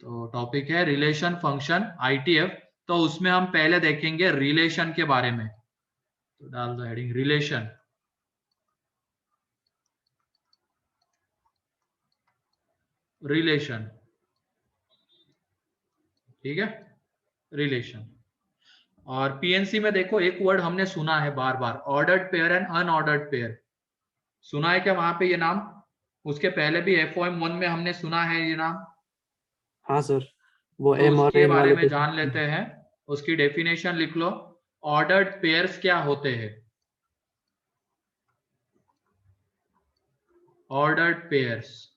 तो टॉपिक है relation function ITF. तो उसमें हम पहले देखेंगे रिलेशन के बारे में। तो डाल दो हेडिंग रिलेशन। रिलेशन, ठीक है, रिलेशन। और पीएनसी में देखो एक वर्ड हमने सुना है बार बार, ordered pair and unordered pair. सुना है क्या वहां पे ये नाम? उसके पहले भी FOM 1 में हमने सुना है ये नाम। हाँ सर, वो तो एम और उसके एन बारे वाले में जान लेते हैं। उसकी डेफिनेशन लिख लो। ऑर्डर्ड पेयर्स क्या होते हैं? Ordered pairs,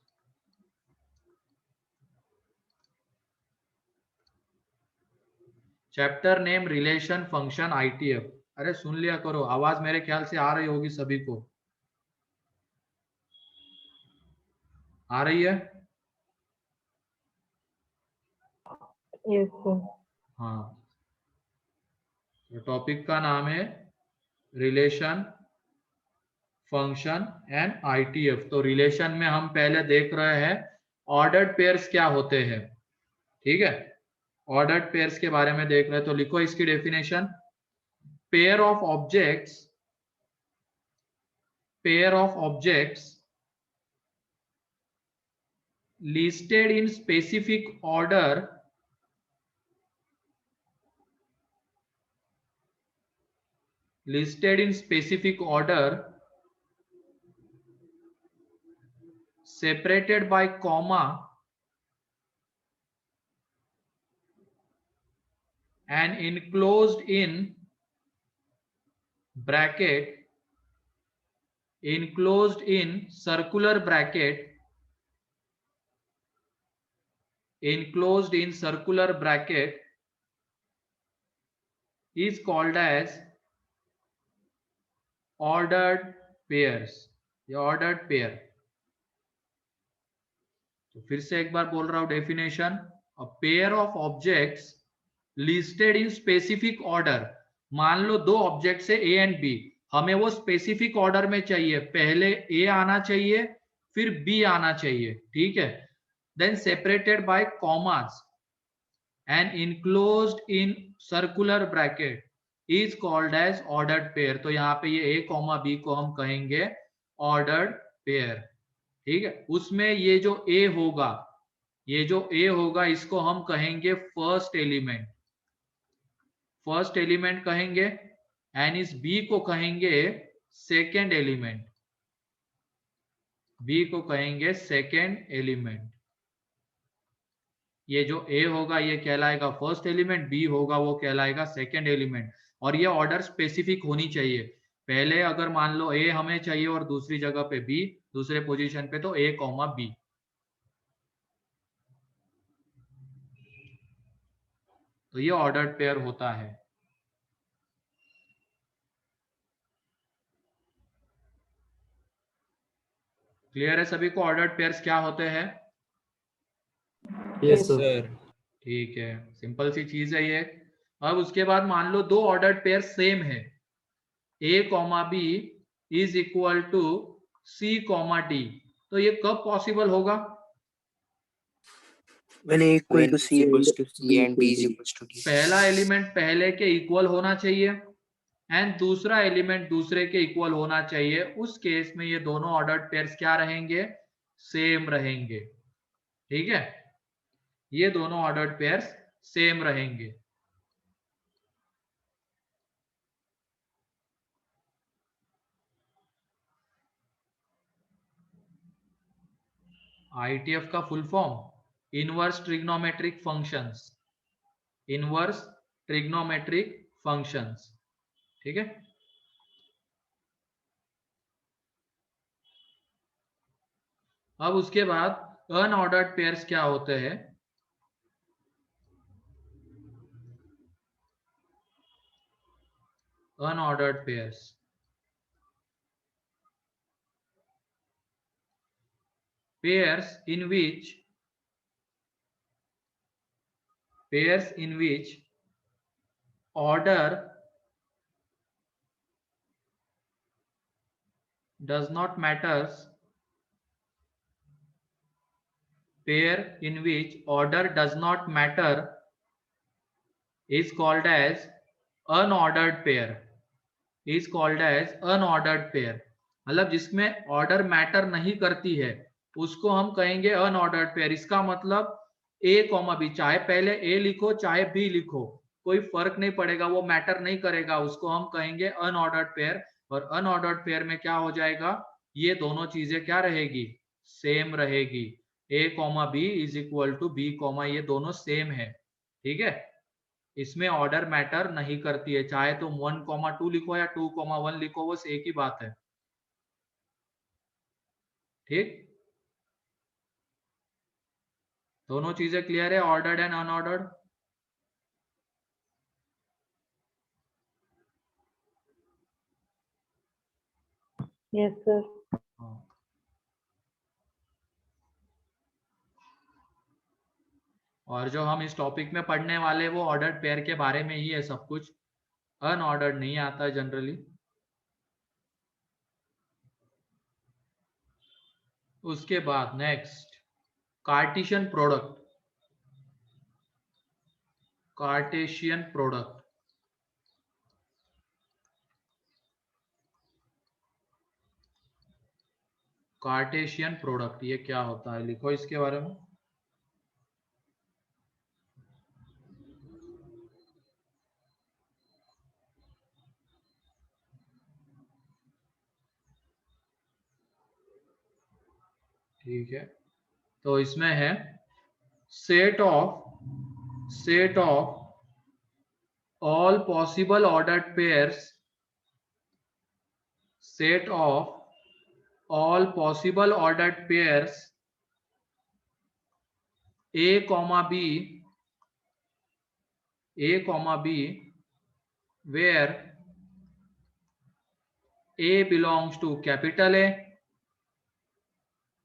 chapter name relation function ITF. अरे सुन लिया करो, आवाज मेरे ख्याल से आ रही होगी सभी को। आ रही है? Yes sir. हाँ। तो टॉपिक का नाम है रिलेशन फंक्शन एंड आईटीएफ। तो रिलेशन में हम पहले देख रहे हैं ऑर्डर्ड पेयर्स क्या होते हैं, ठीक है। ऑर्डर्ड पेयर्स के बारे में देख रहे हैं, तो लिखो इसकी definition. Pair of objects, pair of objects listed in specific order separated by comma and enclosed in bracket, enclosed in circular bracket, enclosed in circular bracket is called as ordered pairs। ये ordered pair। तो फिर से एक बार बोल रहा हूं definition. A pair of objects listed in specific order. मान लो दो ऑब्जेक्ट्स है ए एंड बी, हमें वो स्पेसिफिक ऑर्डर में चाहिए। पहले ए आना चाहिए, फिर बी आना चाहिए, ठीक है। Then separated by commas and enclosed in circular bracket is called as ordered pair. तो यहाँ पे ये ए कॉमा बी को हम कहेंगे ऑर्डर्ड पेयर, ठीक है। उसमें ये जो ए होगा, ये जो ए होगा इसको हम कहेंगे फर्स्ट एलिमेंट, फर्स्ट एलिमेंट कहेंगे। एंड इस बी को कहेंगे सेकेंड एलिमेंट, बी को कहेंगे सेकेंड एलिमेंट। ये जो ए होगा ये कहलाएगा फर्स्ट एलिमेंट, बी होगा वो कहलाएगा सेकेंड एलिमेंट। और ये ऑर्डर स्पेसिफिक होनी चाहिए। पहले अगर मान लो ए हमें चाहिए और दूसरी जगह पे बी, दूसरे पोजीशन पे, तो ए कॉमा बी। तो ये ऑर्डर्ड पेयर होता है। क्लियर है सभी को ऑर्डर्ड पेयर्स क्या होते हैं? Yes sir. ठीक है, सिंपल सी चीज है ये। अब उसके बाद मान लो दो ऑर्डर्ड पेयर सेम है, A comma B is equal to C comma D. तो ये कब पॉसिबल होगा? when A equal to C and B is equals to D. पहला एलिमेंट पहले के इक्वल होना चाहिए एंड दूसरा एलिमेंट दूसरे के इक्वल होना चाहिए। उस केस में ये दोनों ऑर्डर्ड पेयर्स क्या रहेंगे? सेम रहेंगे, ठीक है। ये दोनों ऑर्डर्ड पेयर्स सेम रहेंगे। आईटीएफ का full form inverse trigonometric functions, inverse trigonometric functions, ठीक है। अब उसके बाद अनऑर्डर्ड पेयर्स क्या होते हैं? Unordered pairs, pairs in which order does not matters, pair in which order does not matter is called as unordered pair. Is called as unordered pair. मतलब जिसमें ऑर्डर मैटर नहीं करती है उसको हम कहेंगे अनऑर्डर्ड पेयर. इसका मतलब a कॉमा बी, चाहे पहले a लिखो चाहे b लिखो, कोई फर्क नहीं पड़ेगा, वो मैटर नहीं करेगा, उसको हम कहेंगे अनऑर्डर्ड पेयर. और अनऑर्डर्ड पेयर में क्या हो जाएगा, ये दोनों चीजें क्या रहेगी, सेम रहेगी. a comma B is equal to B comma, ये दोनों सेम है. ठीक है, इसमें ऑर्डर मैटर नहीं करती है, चाहे तुम 1,2 लिखो या 2,1 लिखो, बस एक ही बात है. ठीक, दोनों चीजें क्लियर है, ordered and unordered. Yes, sir. और जो हम इस टॉपिक में पढ़ने वाले वो ऑर्डर्ड पेयर के बारे में ही है सब कुछ, अनऑर्डर्ड नहीं आता है जनरली. उसके बाद next Cartesian product. Cartesian product, Cartesian product ये क्या होता है, लिखो इसके बारे में. ठीक है, तो इसमें है set of all possible ordered pairs, set of all possible ordered pairs a comma b where a belongs to capital A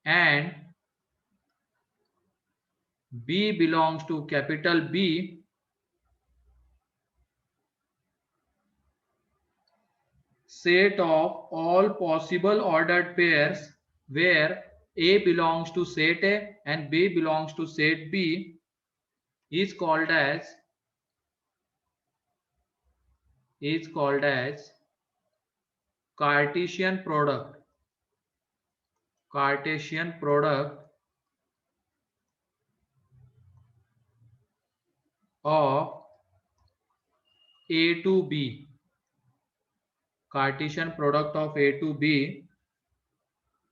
and b belongs to capital B, set of all possible ordered pairs where A belongs to set A and B belongs to set B is called as Cartesian product. Cartesian product of A to B. Cartesian product of A to B,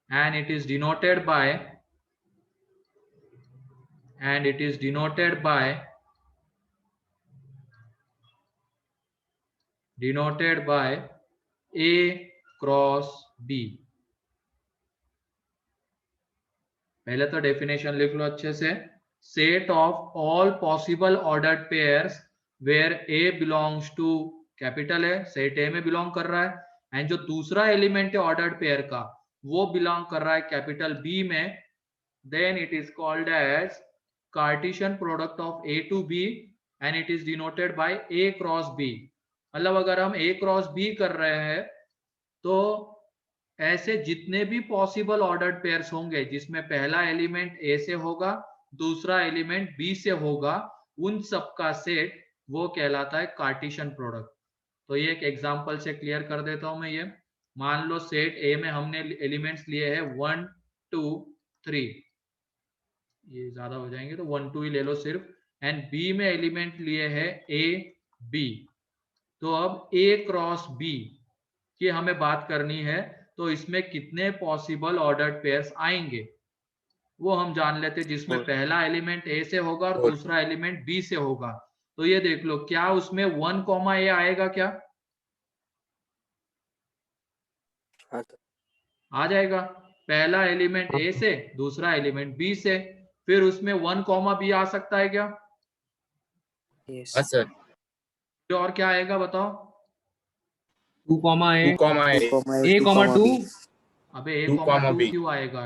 and it is denoted by A cross B. पहले तो definition लिख लो अच्छे से. Set of all possible ordered pairs where A belongs to capital है, set A में belong कर रहा है, एंड जो दूसरा एलिमेंट है ऑर्डर्ड पेयर का वो बिलोंग कर रहा है कैपिटल B में, then it is called as Cartesian product of A to B and it is denoted by A cross B. मतलब अगर हम A क्रॉस B कर रहे हैं तो ऐसे जितने भी पॉसिबल ऑर्डर्ड पेयर्स होंगे जिसमें पहला एलिमेंट A से होगा, दूसरा एलिमेंट B से होगा, उन सब का सेट वो कहलाता है कार्टेशियन प्रोडक्ट. तो ये एक एग्जांपल से क्लियर कर देता हूं मैं. ये मान लो सेट A में हमने एलिमेंट्स लिए हैं 1 2 3, ये ज्यादा हो जाएंगे तो 1 2 ही ले लो सिर्फ, एंड B में एलिमेंट लिए हैं A B. तो अब A क्रॉस B की हमें बात करनी है, तो इसमें कितने पॉसिबल ऑर्डर्ड पेयर्स आएंगे वो हम जान लेते, जिसमें पहला एलिमेंट A से होगा और दूसरा एलिमेंट B से होगा. तो ये देख लो, क्या उसमें 1 कॉमा A आएगा, क्या आ जाएगा? पहला एलिमेंट A से, दूसरा एलिमेंट B से, फिर उसमें 1 कॉमा B आ सकता है क्या? Yes. सर. और क्या आएगा बताओ? 2 comma A, 2 comma A, A comma 2. अबे A 2 कॉमा कॉमा 2 B. क्यों आएगा?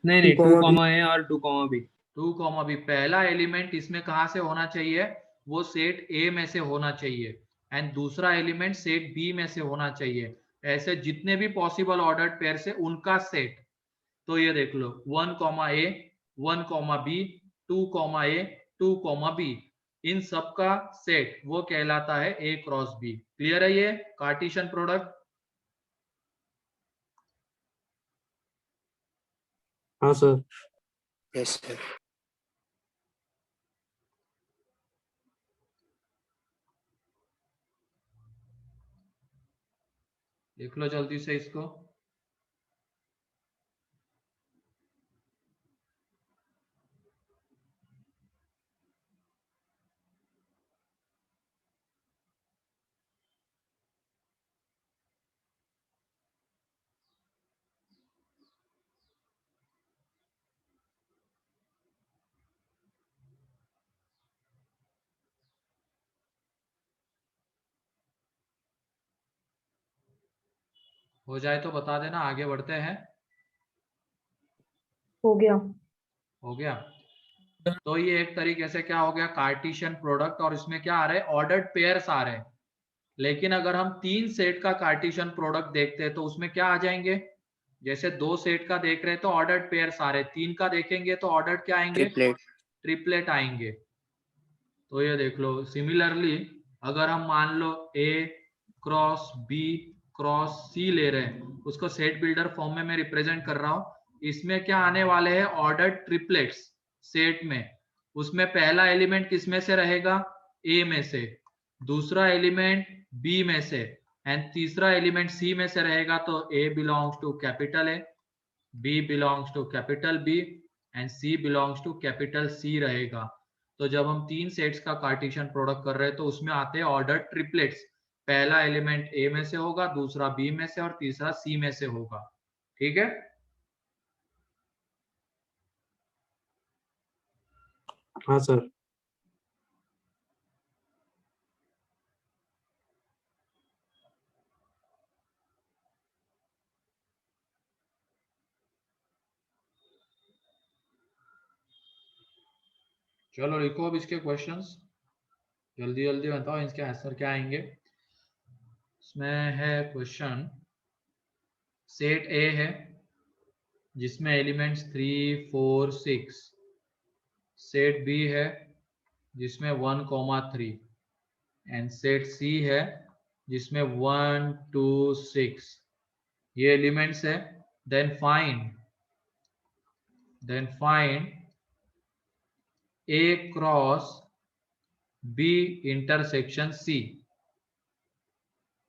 नहीं 2 कॉमा A और 2 कॉमा B. 2 कॉमा B, पहला एलिमेंट इसमें कहां से होना चाहिए? वो सेट A में से होना चाहिए, एंड दूसरा एलिमेंट सेट B में से होना चाहिए. ऐसे जितने भी पॉसिबल ऑर्डर्ड पेयर से उनका सेट. तो ये देख लो 1 comma A, 1, B, 2, A, 2, B, इन सब का सेट वो कहलाता है A क्रॉस B। क्लियर है ये कार्टेशियन प्रोडक्ट? हाँ सर। Yes, sir. देख लो जल्दी से इसको। हो जाए तो बता देना, आगे बढ़ते हैं। हो गया। हो गया। तो ये एक तरीके से क्या हो गया, कार्टेशियन प्रोडक्ट, और इसमें क्या आ रहा है, ऑर्डर्ड पेयर्स आ रहे हैं। लेकिन अगर हम 3 सेट का कार्टेशियन प्रोडक्ट देखते हैं तो उसमें क्या आ जाएंगे, जैसे 2 सेट का देख रहे हैं तो ऑर्डर्ड पेयर्स आ रहे हैं, 3 का देखेंगे तो ऑर्डर्ड क्या आएंगे, Triplet. ट्रिपलेट आएंगे। तो ये देख लो, सिमिलरली अगर हम मान लो A cross B cross C ले रहे हैं, उसको सेट बिल्डर फॉर्म में मैं रिप्रेजेंट कर रहा हूं, इसमें क्या आने वाले हैं, ऑर्डर्ड ट्रिपलेट्स सेट में। उसमें पहला एलिमेंट किस में से रहेगा, A में से, दूसरा एलिमेंट B में से, एंड तीसरा एलिमेंट C में से रहेगा। तो A belongs to capital A, B belongs to capital B and C belongs to capital C रहेगा। तो जब हम 3 सेट्स का कार्टेशियन प्रोडक्ट कर रहे हैं तो उसमें आते हैं ऑर्डर ट्रिपलेट्स। पहला एलिमेंट A में से होगा, दूसरा B में से और तीसरा C में से होगा। ठीक है। हाँ सर। चलो लिखो अब इसके क्वेश्चंस, जल्दी जल्दी बताओ इसके आंसर क्या आएंगे। इसमें है क्वेश्चन, सेट ए है जिसमें एलिमेंट्स 3, 4, 6, सेट बी है जिसमें 1, 3 एंड सेट सी है जिसमें 1, 2, 6 ये एलिमेंट्स है। देन फाइंड ए क्रॉस बी इंटरसेक्शन सी।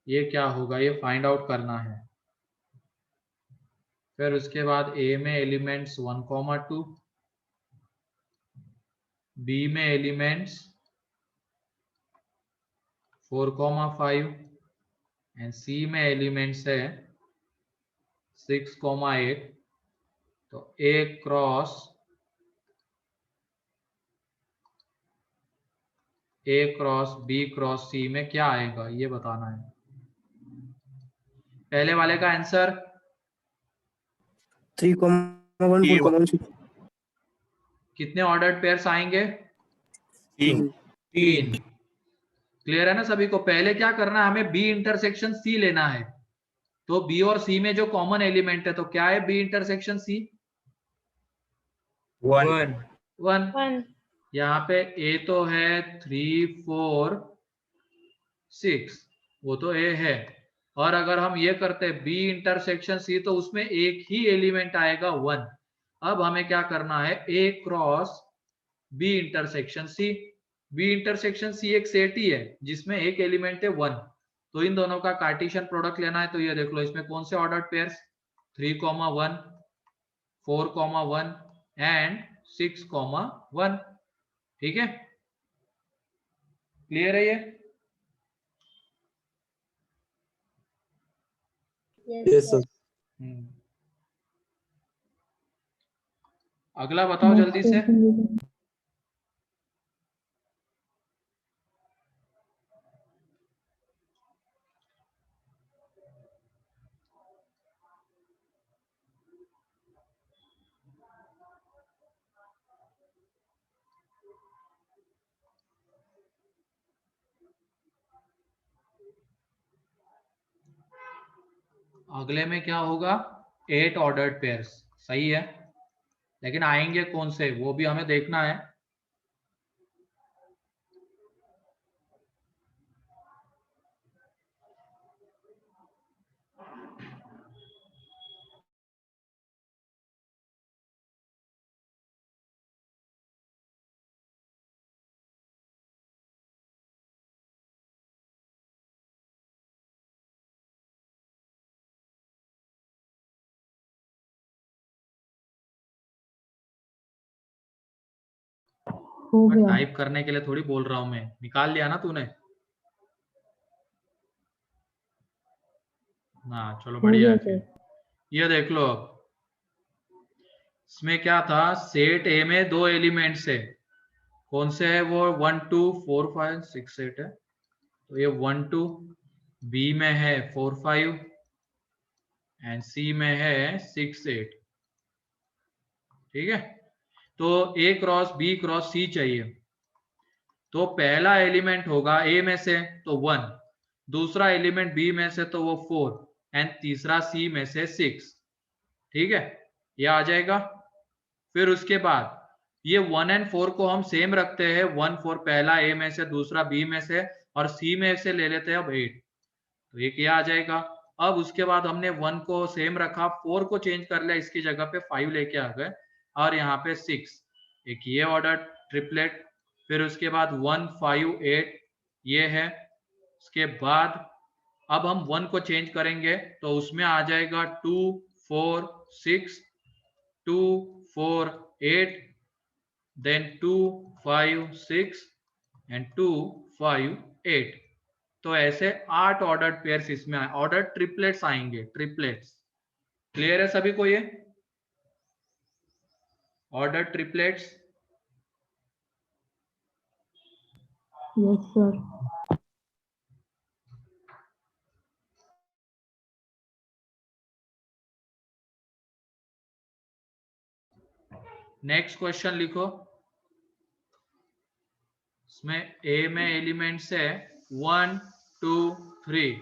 ये क्या होगा, ये फाइंड आउट करना है। फिर उसके बाद ए में एलिमेंट्स 1, 2, बी में एलिमेंट्स 4, 5 एंड सी में एलिमेंट्स है 6, 8। तो ए क्रॉस बी क्रॉस सी में क्या आएगा ये बताना है। पहले वाले का आंसर 3,1, 4,6। कितने ऑर्डर्ड पेयर्स आएंगे, 3। 3। क्लियर है ना सभी को। पहले क्या करना है, हमें बी इंटरसेक्शन सी लेना है। तो बी और सी में जो कॉमन एलिमेंट है, तो क्या है बी इंटरसेक्शन सी, 1 1। 1 यहाँ पे ए तो है 3, 4, 6, वो तो ए है। और अगर हम ये करते हैं बी इंटरसेक्शन सी, तो उसमें एक ही एलिमेंट आएगा 1। अब हमें क्या करना है, A cross B intersection C. B intersection C एक सेट ही है जिसमें एक एलिमेंट है 1। तो इन दोनों का कार्टेशियन प्रोडक्ट लेना है। तो ये देख लो, इसमें कौन से ऑर्डर्ड पेयर्स, 3, 1, 4, 1 एंड 6, 1। ठीक है, क्लियर है ये। Yes sir. अगला बताओ जल्दी से। अगले में क्या होगा, 8 ऑर्डर्ड पेयर्स। सही है, लेकिन आएंगे कौन से वो भी हमें देखना है। हो गया। टाइप करने के लिए थोड़ी बोल रहा हूं मैं, निकाल लिया ना तूने? हाँ चलो हो बढ़िया गया है सर। फिर। ये देख लो अब, इसमें क्या था, सेट ए में दो एलिमेंट्स है, कौन से है वो, 1 2 4 5 6 8 है, तो ये 1 2, बी में है 4 5 एंड सी में है 6 8। ठीक है, तो ए क्रॉस बी क्रॉस सी चाहिए। तो पहला एलिमेंट होगा ए में से तो 1, दूसरा एलिमेंट बी में से तो वो 4 एंड तीसरा सी में से 6। ठीक है, ये आ जाएगा। फिर उसके बाद ये 1 एंड 4 को हम सेम रखते हैं, 1 4 पहला ए में से, दूसरा बी में से, और सी में से ले लेते हैं अब 8, तो ये क्या आ जाएगा। अब उसके बाद हमने 1 को सेम रखा, 4 को चेंज कर लिया, इसकी जगह पे 5 लेके आ गए, और यहाँ पे 6, एक ये ऑर्डर ट्रिपलेट। फिर उसके बाद 1 5 8 ये है। उसके बाद अब हम 1 को चेंज करेंगे तो उसमें आ जाएगा 2 4 6 2 4 8 देन 2 5 6 एंड 2 5 8। तो ऐसे 8 ऑर्डर्ड पेयर्स इसमें ऑर्डर ट्रिपलेट्स आएंगे, ट्रिपलेट्स। क्लियर है सभी को ये order triplets? Yes sir. Next question लिखो। इसमें ए में एलिमेंट्स है 1 2 3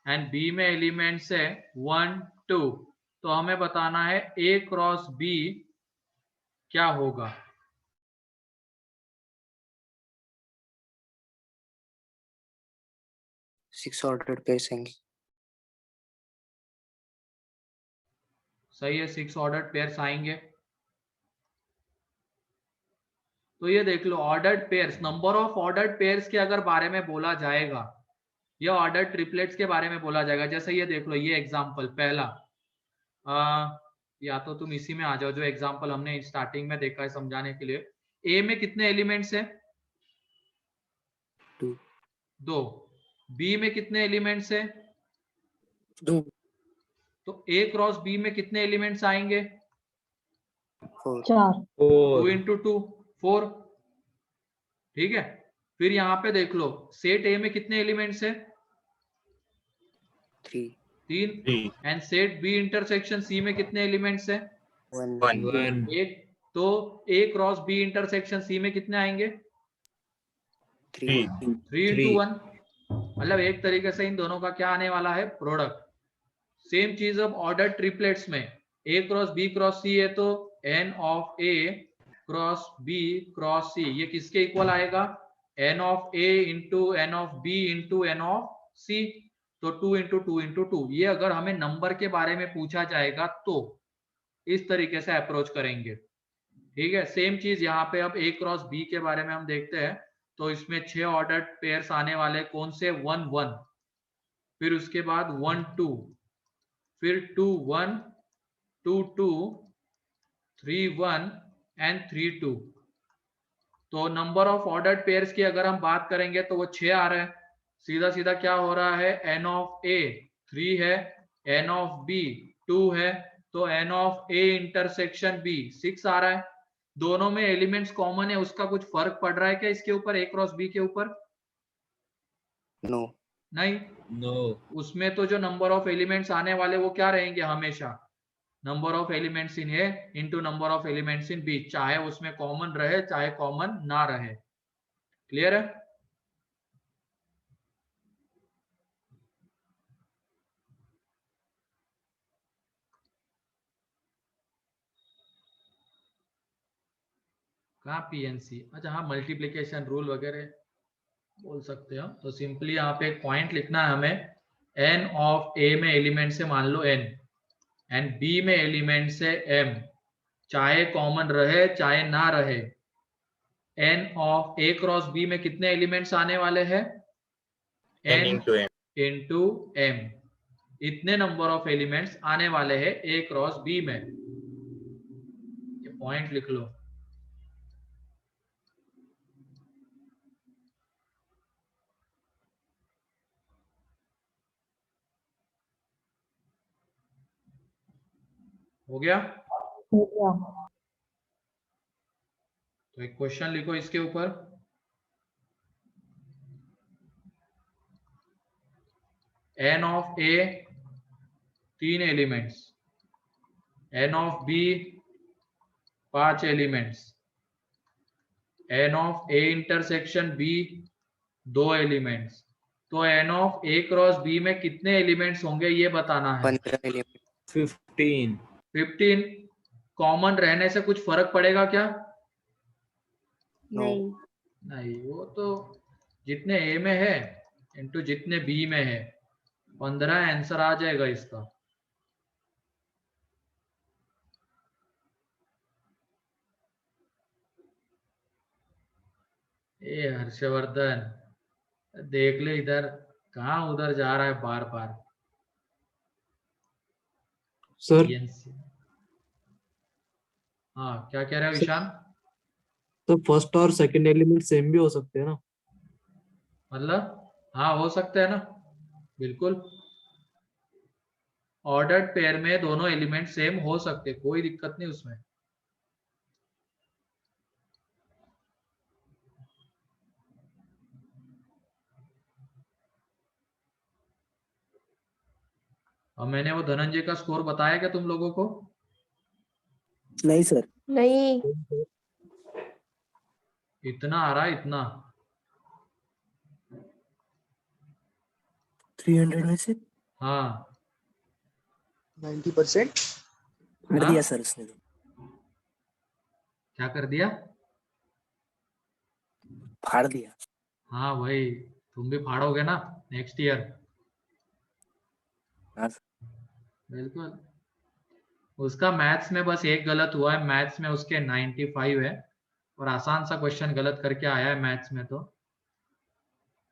एंड बी में एलिमेंट्स है 1 2। तो हमें बताना है ए क्रॉस बी क्या होगा। 6 ordered pairs आएंगे। सही है, 6 ऑर्डर्ड पेयर्स आएंगे। तो ये देख लो, ordered pairs, number of ordered pairs के अगर बारे में बोला जाएगा या ऑर्डर ट्रिपलेट्स के बारे में बोला जाएगा, जैसे ये देख लो, ये एग्जांपल पहला, या तो तुम इसी में आ जाओ जो एग्जांपल हमने स्टार्टिंग में देखा है समझाने के लिए। ए में कितने एलिमेंट्स है? 2 2। बी में कितने एलिमेंट्स है? 2 तो ए क्रॉस बी में कितने एलिमेंट्स आएंगे? 4 4। 2 4 इंटू 2 4। ठीक है, फिर यहाँ पे देख लो, सेट ए में कितने एलिमेंट्स है? 3 3। And set B intersection C में कितने एलिमेंट्स है? 1 1 एक। तो A cross B intersection C में कितने आएंगे? 3 3 इंटू 1। मतलब एक तरीके से इन दोनों का क्या आने वाला है, प्रोडक्ट। सेम चीज अब ऑर्डर ट्रिपलेट्स में, A cross B cross C है तो N of A cross B cross C, ये किसके इक्वल आएगा? N of A into n of B into n of C. तो 2 इंटू 2 इंटू 2। ये अगर हमें नंबर के बारे में पूछा जाएगा तो इस तरीके से अप्रोच करेंगे। ठीक है, सेम चीज यहाँ पे अब ए क्रॉस बी के बारे में हम देखते हैं। तो इसमें 6 ऑर्डर पेयर्स आने वाले, कौन से? 1 1, फिर उसके बाद 1 2, फिर 2 1 2 2 3 1 एंड 3 2। तो नंबर ऑफ ऑर्डर्ड पेयर्स की अगर हम बात करेंगे तो वो 6 आ रहे हैं। सीधा सीधा क्या हो रहा है, एन ऑफ ए 3 है, एन ऑफ बी 2 है, तो N of A intersection B 6 आ रहा है। दोनों में एलिमेंट्स कॉमन है, उसका कुछ फर्क पड़ रहा है क्या इसके ऊपर, ए क्रॉस बी के ऊपर? नो नहीं। नो उसमें तो जो नंबर ऑफ एलिमेंट्स आने वाले वो क्या रहेंगे हमेशा, number of elements in A into number of elements in B, चाहे उसमें कॉमन रहे चाहे कॉमन ना रहे। क्लियर है? कहाँ पीएनसी, अच्छा हाँ मल्टीप्लिकेशन रूल वगैरह बोल सकते हो। तो सिंपली यहाँ पे एक पॉइंट लिखना है हमें, n ऑफ a में एलिमेंट से मान लो n एंड b में एलिमेंट से m, चाहे कॉमन रहे चाहे ना रहे, n of a cross b में कितने एलिमेंट्स आने वाले हैं, n इंटू m, इतने नंबर ऑफ एलिमेंट्स आने वाले हैं a क्रॉस b में। ये पॉइंट लिख लो। हो गया? हो गया। तो एक क्वेश्चन लिखो इसके ऊपर, n of a 3 elements, n of b 5 elements, n of a intersection b 2 elements. तो n of a cross b में कितने एलिमेंट्स होंगे ये बताना है। 15 एलिमेंट 15 15। कॉमन रहने से कुछ फर्क पड़ेगा क्या? नहीं। नहीं, वो तो जितने a में है इंटू जितने b में है, 15 आंसर आ जाएगा इसका। ए हर्षवर्धन, देख ले इधर, कहाँ उधर जा रहा है बार बार। सर हाँ क्या कह रहे हो ईशान? तो फर्स्ट और सेकंड एलिमेंट सेम भी हो सकते हैं ना? मतलब हाँ हो सकते हैं ना, बिल्कुल। ऑर्डर्ड पेयर में दोनों एलिमेंट सेम हो सकते, कोई दिक्कत नहीं उसमें। और मैंने वो धनंजय का स्कोर बताया क्या तुम लोगों को? नहीं सर। नहीं। इतना आ रहा है, इतना। 300 में से हाँ 90% कर हाँ? दिया सर उसने। क्या कर दिया? फाड़ दिया। हाँ वही, तुम भी फाड़ोगे ना नेक्स्ट ईयर। हाँ सर। बिल्कुल। उसका मैथ्स में बस एक गलत हुआ है, मैथ्स में उसके 95 है, और आसान सा क्वेश्चन गलत करके आया है मैथ्स में, तो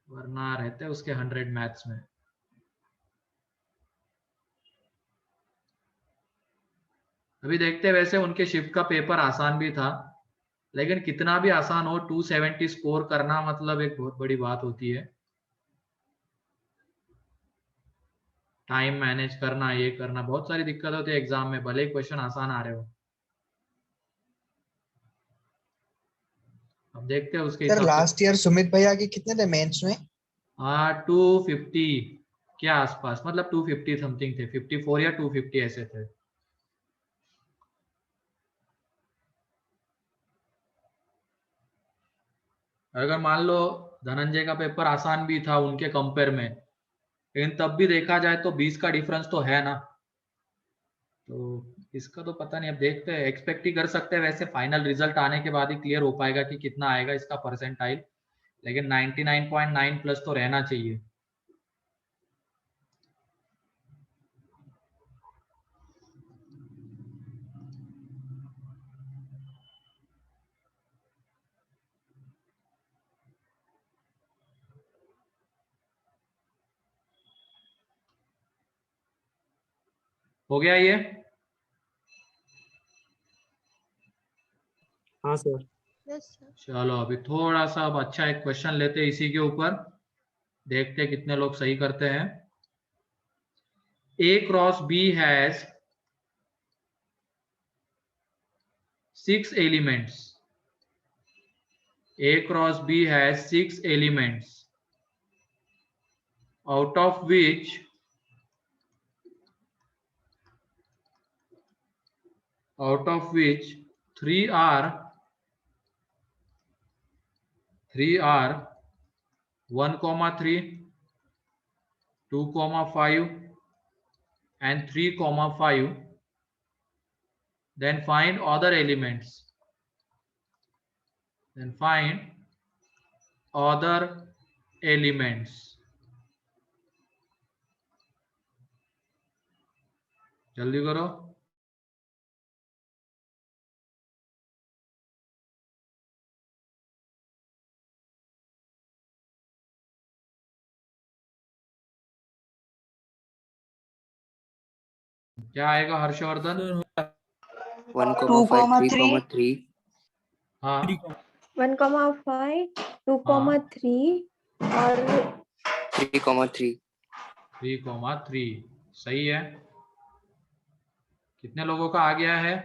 वरना रहते उसके 100 मैथ्स में। अभी देखते हैं, वैसे उनके शिफ्ट का पेपर आसान भी था, लेकिन कितना भी आसान हो 270 स्कोर करना मतलब एक बहुत बड़ी बात होती है। टाइम मैनेज करना, ये करना, बहुत सारी दिक्कत होती है एग्जाम में, भले ही क्वेश्चन आसान आ रहे हो। अब देखते हैं उसके सर हिसाब से। लास्ट ईयर सुमित भैया के कितने थे मेंस में? 250 के आसपास, मतलब 250 समथिंग थे, 54 या 250 ऐसे थे। अगर मान लो धनंजय का पेपर आसान भी था उनके कंपेयर में, लेकिन तब भी देखा जाए तो 20 का डिफरेंस तो है ना। तो इसका तो पता नहीं, अब देखते हैं, एक्सपेक्ट ही कर सकते हैं। वैसे फाइनल रिजल्ट आने के बाद ही क्लियर हो पाएगा कि कितना आएगा इसका परसेंटाइल, लेकिन 99.9 प्लस तो रहना चाहिए। हो गया ये? हाँ सर। चलो अभी थोड़ा सा अब अच्छा एक क्वेश्चन लेते हैं इसी के ऊपर, देखते हैं कितने लोग सही करते हैं। A cross B has 6 elements. A cross B has 6 elements, out of which 3 are 1,3, 2,5 and 3,5. Then find other elements. then find other elements. जल्दी करो. क्या आएगा हर्षवर्धन? 1,5, 3,3. हाँ 1,5, 2,3 और 3,3. 3,3 सही है. कितने लोगों का आ गया है?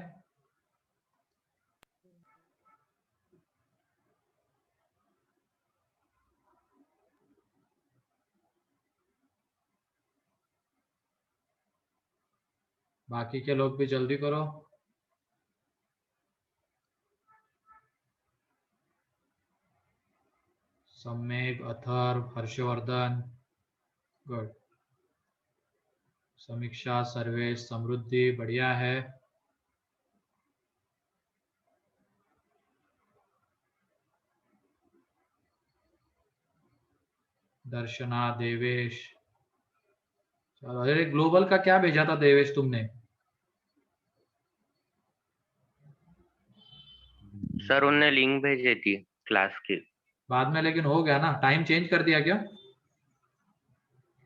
बाकी के लोग भी जल्दी करो. सम्यक, अथर्व, हर्षवर्धन, गुड. समीक्षा, सर्वेश, समृद्धि, बढ़िया है. दर्शना, देवेश. चलो, अरे ग्लोबल का क्या भेजा था देवेश तुमने? सर उनने लिंक भेजी थी क्लास की. बाद में लेकिन हो गया ना, टाइम चेंज कर दिया क्या?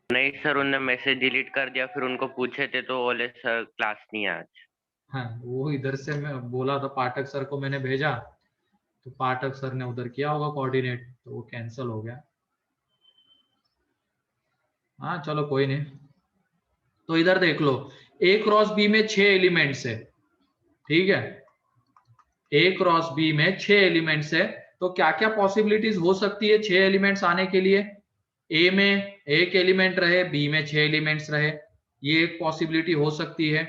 नहीं सर, उनने मैसेज डिलीट कर दिया, फिर उनको पूछे थे तो बोले सर क्लास नहीं है आज. हाँ, वो इधर से मैं बोला था पाठक सर को मैंने भेजा, तो पाठक सर ने उधर किया होगा कोऑर्डिनेट, तो वो कैंसिल हो गया. हाँ चलो कोई नहीं. तो इधर देख लो, ए क्रॉस बी में 6 एलिमेंट्स है. ठीक है, ए क्रॉस बी में 6 एलिमेंट्स है. तो क्या क्या पॉसिबिलिटीज हो सकती है 6 एलिमेंट्स आने के लिए? ए में एक एलिमेंट रहे, बी में 6 एलिमेंट्स रहे, ये एक पॉसिबिलिटी हो सकती है.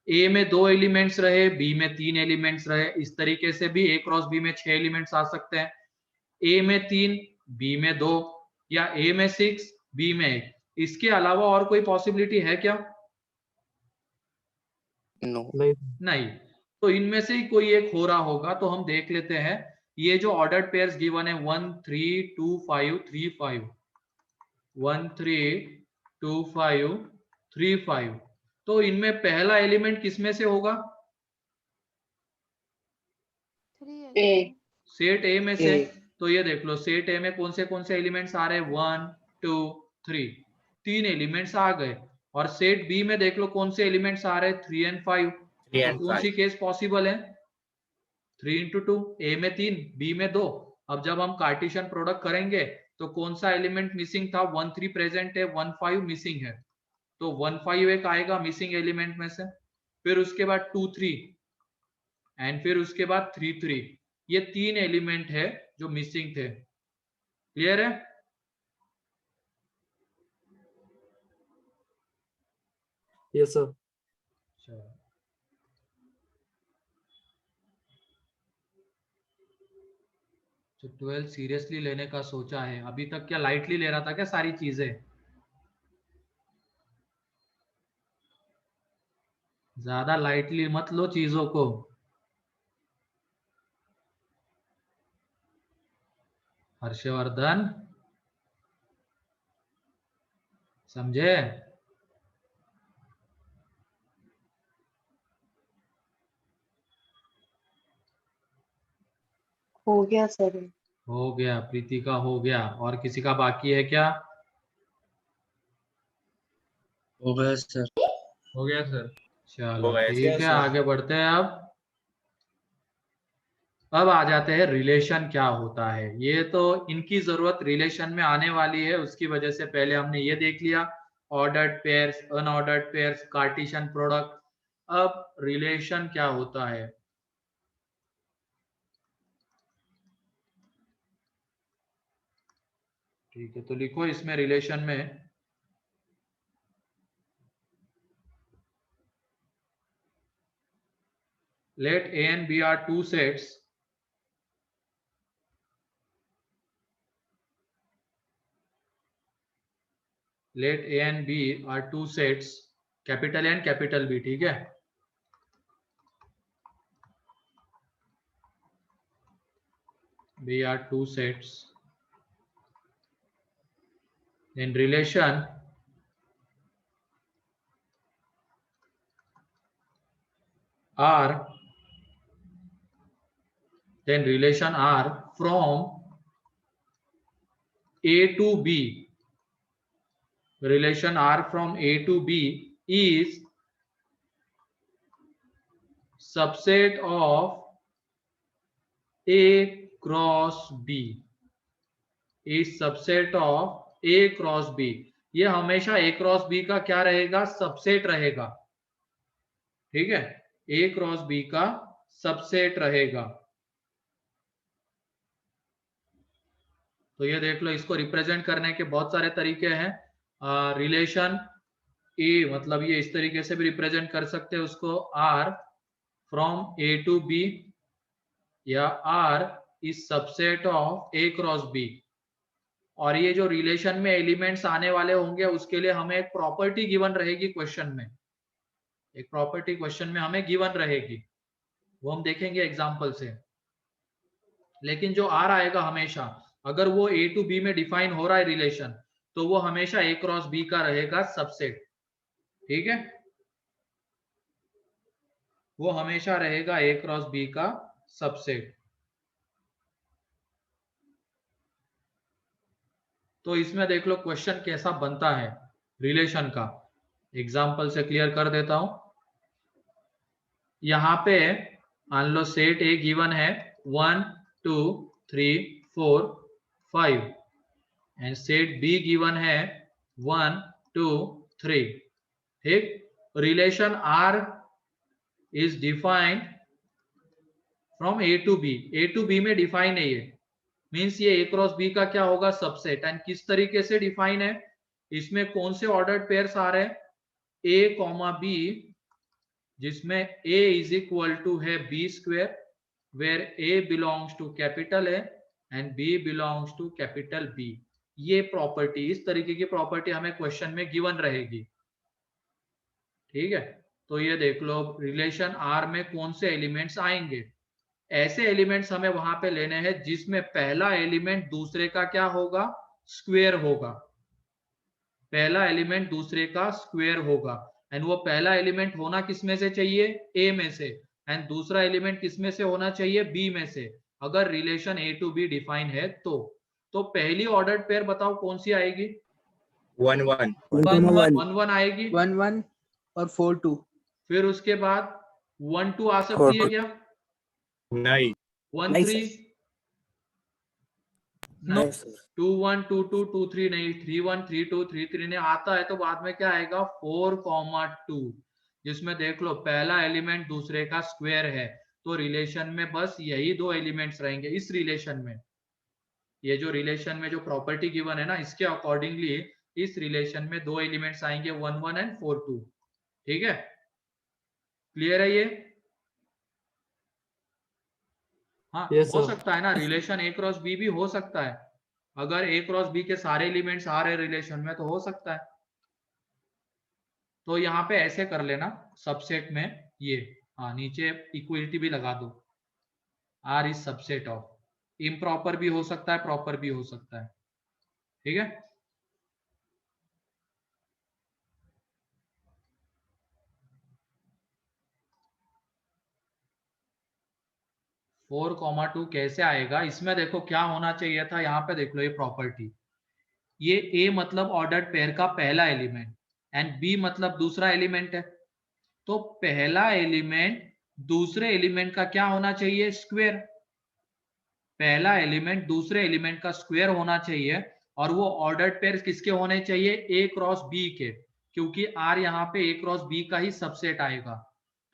ए में 2 एलिमेंट्स रहे, बी में 3 एलिमेंट्स रहे, इस तरीके से भी ए क्रॉस बी में 6 एलिमेंट्स आ सकते हैं. ए में 3, बी में 2, या ए में 6, बी में 1. इसके अलावा और कोई पॉसिबिलिटी है क्या? No. नहीं. तो इनमें से ही कोई एक हो रहा होगा. तो हम देख लेते हैं. ये जो ऑर्डर्ड पेयर्स गिवन है 1 3 2 5 3 5, 1 3 2 5 3 5, तो इनमें पहला एलिमेंट किसमें से होगा? सेट ए में से. तो ये देख लो, सेट ए में कौन से एलिमेंट्स आ रहे हैं? 1 2 3, 3 एलिमेंट्स आ गए. और सेट बी में देख लो कौन से एलिमेंट्स आ रहे हैं? 3 और 5. तो कौन सी केस पॉसिबल है? 3 into 2, ए में 3, बी में 2. अब जब हम कार्टेशियन प्रोडक्ट करेंगे तो कौन सा एलिमेंट मिसिंग था? 1 3 प्रेजेंट है, 1 5 मिसिंग है. तो 1 5 एक आएगा मिसिंग एलिमेंट में से. फिर उसके बाद 2 3 एंड फिर उसके बाद 3 3. ये 3 एलिमेंट है जो मिसिंग थे. क्लियर है? Yes sir. तो 12 सीरियसली लेने का सोचा है. अभी तक क्या लाइटली ले रहा था क्या सारी चीजें? ज्यादा लाइटली मत लो चीजों को. हर्षवर्धन, समझे? हो गया सर. हो गया. प्रीति का हो गया. और किसी का बाकी है क्या? हो गया सर. हो गया सर. चलो ठीक है, आगे बढ़ते हैं. अब आ जाते हैं रिलेशन क्या होता है. ये तो इनकी जरूरत रिलेशन में आने वाली है, उसकी वजह से पहले हमने ये देख लिया ordered pairs, unordered pairs, Cartesian product. अब रिलेशन क्या होता है? ठीक है, तो लिखो इसमें रिलेशन में let A and B are two sets let A and B are two sets, capital A and capital B. ठीक है. B are two sets. Then relation R. Then relation R from A to B. Relation R from A to B is subset of A cross B. Is subset of A cross B. ये हमेशा A cross B का क्या रहेगा? Subset रहेगा. ठीक है, A cross B का subset रहेगा. तो ये देख लो, इसको रिप्रेजेंट करने के बहुत सारे तरीके हैं. रिलेशन ए मतलब ये इस तरीके से भी रिप्रेजेंट कर सकते हैं उसको, R from A to B, या R is subset of A cross B. और ये जो रिलेशन में एलिमेंट्स आने वाले होंगे उसके लिए हमें एक प्रॉपर्टी गिवन रहेगी क्वेश्चन में. एक प्रॉपर्टी क्वेश्चन में हमें गिवन रहेगी, वो हम देखेंगे एग्जांपल से. लेकिन जो R आएगा हमेशा, अगर वो A टू B में डिफाइन हो रहा है रिलेशन, तो वो हमेशा A क्रॉस B का रहेगा सबसेट. ठीक है, वो हमेशा रहेगा A क्रॉस B का सबसेट. तो इसमें देख लो क्वेश्चन कैसा बनता है रिलेशन का. एग्जांपल से क्लियर कर देता हूं. यहां पे मान लो सेट ए गिवन है 1 2 3 4 5 एंड सेट बी गिवन है 1 2 3. ठीक, relation R is defined from A to B. A to B में डिफाइन है ये, मीन्स ये A क्रॉस B का क्या होगा? सबसेट. एंड किस तरीके से डिफाइन है? इसमें कौन से ऑर्डर्ड पेयर्स आ रहे हैं? A कॉमा B, जिसमें A इज इक्वल टू है B square, where A belongs to capital A and B belongs to capital B. ये प्रॉपर्टी, इस तरीके की प्रॉपर्टी हमें क्वेश्चन में गिवन रहेगी. ठीक है, तो ये देख लो रिलेशन R में कौन से एलिमेंट्स आएंगे. ऐसे एलिमेंट्स हमें वहां पे लेने हैं जिसमें पहला एलिमेंट दूसरे का क्या होगा? स्क्वायर होगा. पहला एलिमेंट दूसरे का स्क्वायर होगा. एंड वो पहला एलिमेंट होना किस में से चाहिए? A में से. एंड दूसरा एलिमेंट किस में से होना चाहिए? B में से. अगर relation A to B define है तो पहली ऑर्डर्ड पेयर बताओ कौन सी आएगी? 1 1 1 1 आएगी. 1 1 और 4 2. फिर उसके बाद 1 2 आ सकती है क्या? नहीं. 1 नहीं 3 No, sir. 2 1 2 2 2 3 नहीं. 3 1 3 2 3 3 नहीं आता है तो बाद में क्या आएगा? 4 2, जिसमें देख लो पहला एलिमेंट दूसरे का स्क्वायर है. तो रिलेशन में बस यही दो एलिमेंट्स रहेंगे. इस रिलेशन में, ये जो रिलेशन में जो प्रॉपर्टी गिवन है ना, इसके अकॉर्डिंगली इस रिलेशन में दो एलिमेंट्स आएंगे 1 1 एंड 4 2. ठीक है, क्लियर है ये? हाँ, Yes, हो sir. सकता है ना रिलेशन A क्रॉस B भी हो सकता है. अगर A क्रॉस B के सारे एलिमेंट्स आ रहे रिलेशन में तो हो सकता है. तो यहाँ पे ऐसे कर लेना सबसेट में ये, हाँ नीचे इक्वलिटी भी लगा दो. R is subset of. Improper भी हो सकता है, प्रॉपर भी हो सकता है. ठीक है, फोर कॉमा टू कैसे आएगा? इसमें देखो क्या होना चाहिए था, यहाँ पे देख लो ये प्रॉपर्टी. ये A मतलब ऑर्डर्ड पेयर का पहला एलिमेंट एंड B मतलब दूसरा एलिमेंट है. तो पहला एलिमेंट दूसरे एलिमेंट का क्या होना चाहिए? स्क्वायर. पहला एलिमेंट दूसरे एलिमेंट का स्क्वायर होना चाहिए. और वो ऑर्डर्ड पेयर किसके होने चाहिए? A क्रॉस B के, क्योंकि R यहाँ पे A क्रॉस B का ही सबसेट आएगा.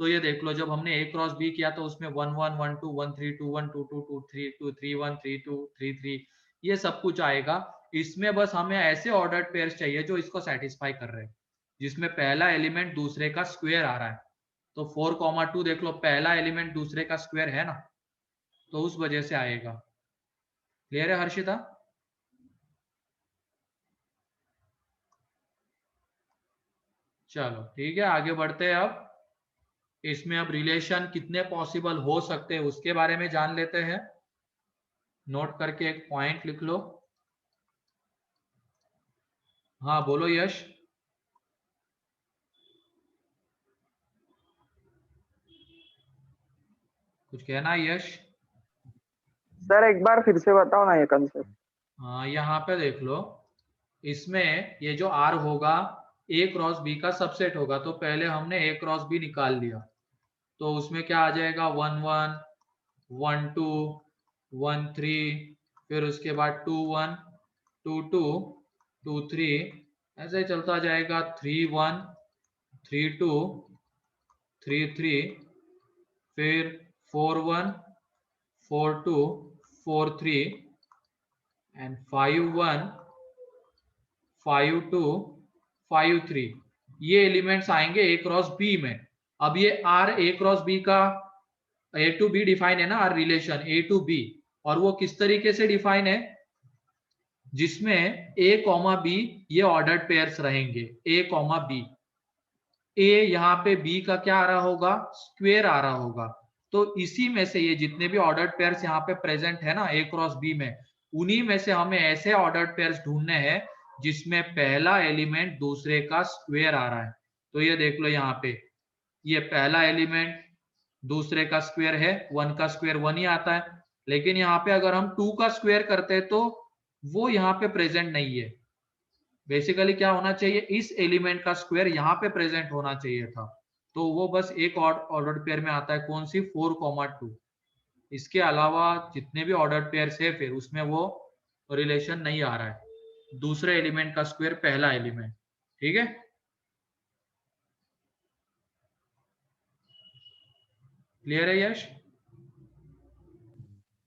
तो ये देख लो जब हमने A क्रॉस B किया तो उसमें 1 1 1 2 1 3 2 1 2 2 2 3 2 3 1 3 2 3 3 ये सब कुछ आएगा. इसमें बस हमें ऐसे ऑर्डर्ड पेयर्स चाहिए जो इसको सेटिस्फाई कर रहे हैं, जिसमें पहला एलिमेंट दूसरे का स्क्वायर आ रहा है. तो 4 2 देख लो पहला एलिमेंट दूसरे का स्क्वायर है ना, तो उस वजह से आएगा. क्लियर है हर्षिता? चलो ठीक है, आगे बढ़ते हैं. अब इसमें अब रिलेशन कितने पॉसिबल हो सकते हैं उसके बारे में जान लेते हैं. नोट करके एक पॉइंट लिख लो। हाँ बोलो यश। कुछ कहना है यश? सर एक बार फिर से बताओ ना ये कंसेप्ट। हाँ यहाँ पे देख लो, इसमें ये जो R होगा A क्रॉस B का सबसेट होगा, तो पहले हमने A क्रॉस B निकाल लिया, तो उसमें क्या आ जाएगा 1 1 1 2 1 3, फिर उसके बाद 2 1 2 2 2 3, ऐसे ही चलता जाएगा 3 1 3 2 3 3, फिर 4 1 4 2 4 3 एंड 5 1 5 2 5 3। ये एलिमेंट्स आएंगे A क्रॉस B में। अब ये R A क्रॉस B का A टू B डिफाइन है ना, R relation A to B, और वो किस तरीके से डिफाइन है, जिसमें A कॉमा B ये ऑर्डर्ड पेयर्स रहेंगे, A कॉमा B। A यहाँ पे B का क्या आ रहा होगा, स्क्वेयर आ रहा होगा, तो इसी में से ये जितने भी ऑर्डर्ड पेयर्स यहाँ पे प्रेजेंट है ना A क्रॉस B में, उन्हीं में से हमें ऐसे ऑर्डर्ड पेयर्स ढूंढने हैं जिसमें पहला एलिमेंट दूसरे का स्क्वेयर आ रहा है। तो ये देख लो यहाँ पे, ये पहला एलिमेंट दूसरे का स्क्वेयर है, 1 का स्क्वेयर 1 ही आता है, लेकिन यहाँ पे अगर हम 2 का स्क्वेयर करते हैं तो वो यहाँ पे प्रेजेंट नहीं है। बेसिकली क्या होना चाहिए, इस एलिमेंट का स्क्वायर यहाँ पे प्रेजेंट होना चाहिए था, तो वो बस एक ऑर्डर्ड पेयर में आता है, कौन सी 4,2। इसके अलावा जितने भी ऑर्डर्ड पेयर्स है फिर उसमें वो रिलेशन नहीं आ रहा है, दूसरे एलिमेंट का स्क्वायर पहला एलिमेंट। ठीक है, क्लियर है यश?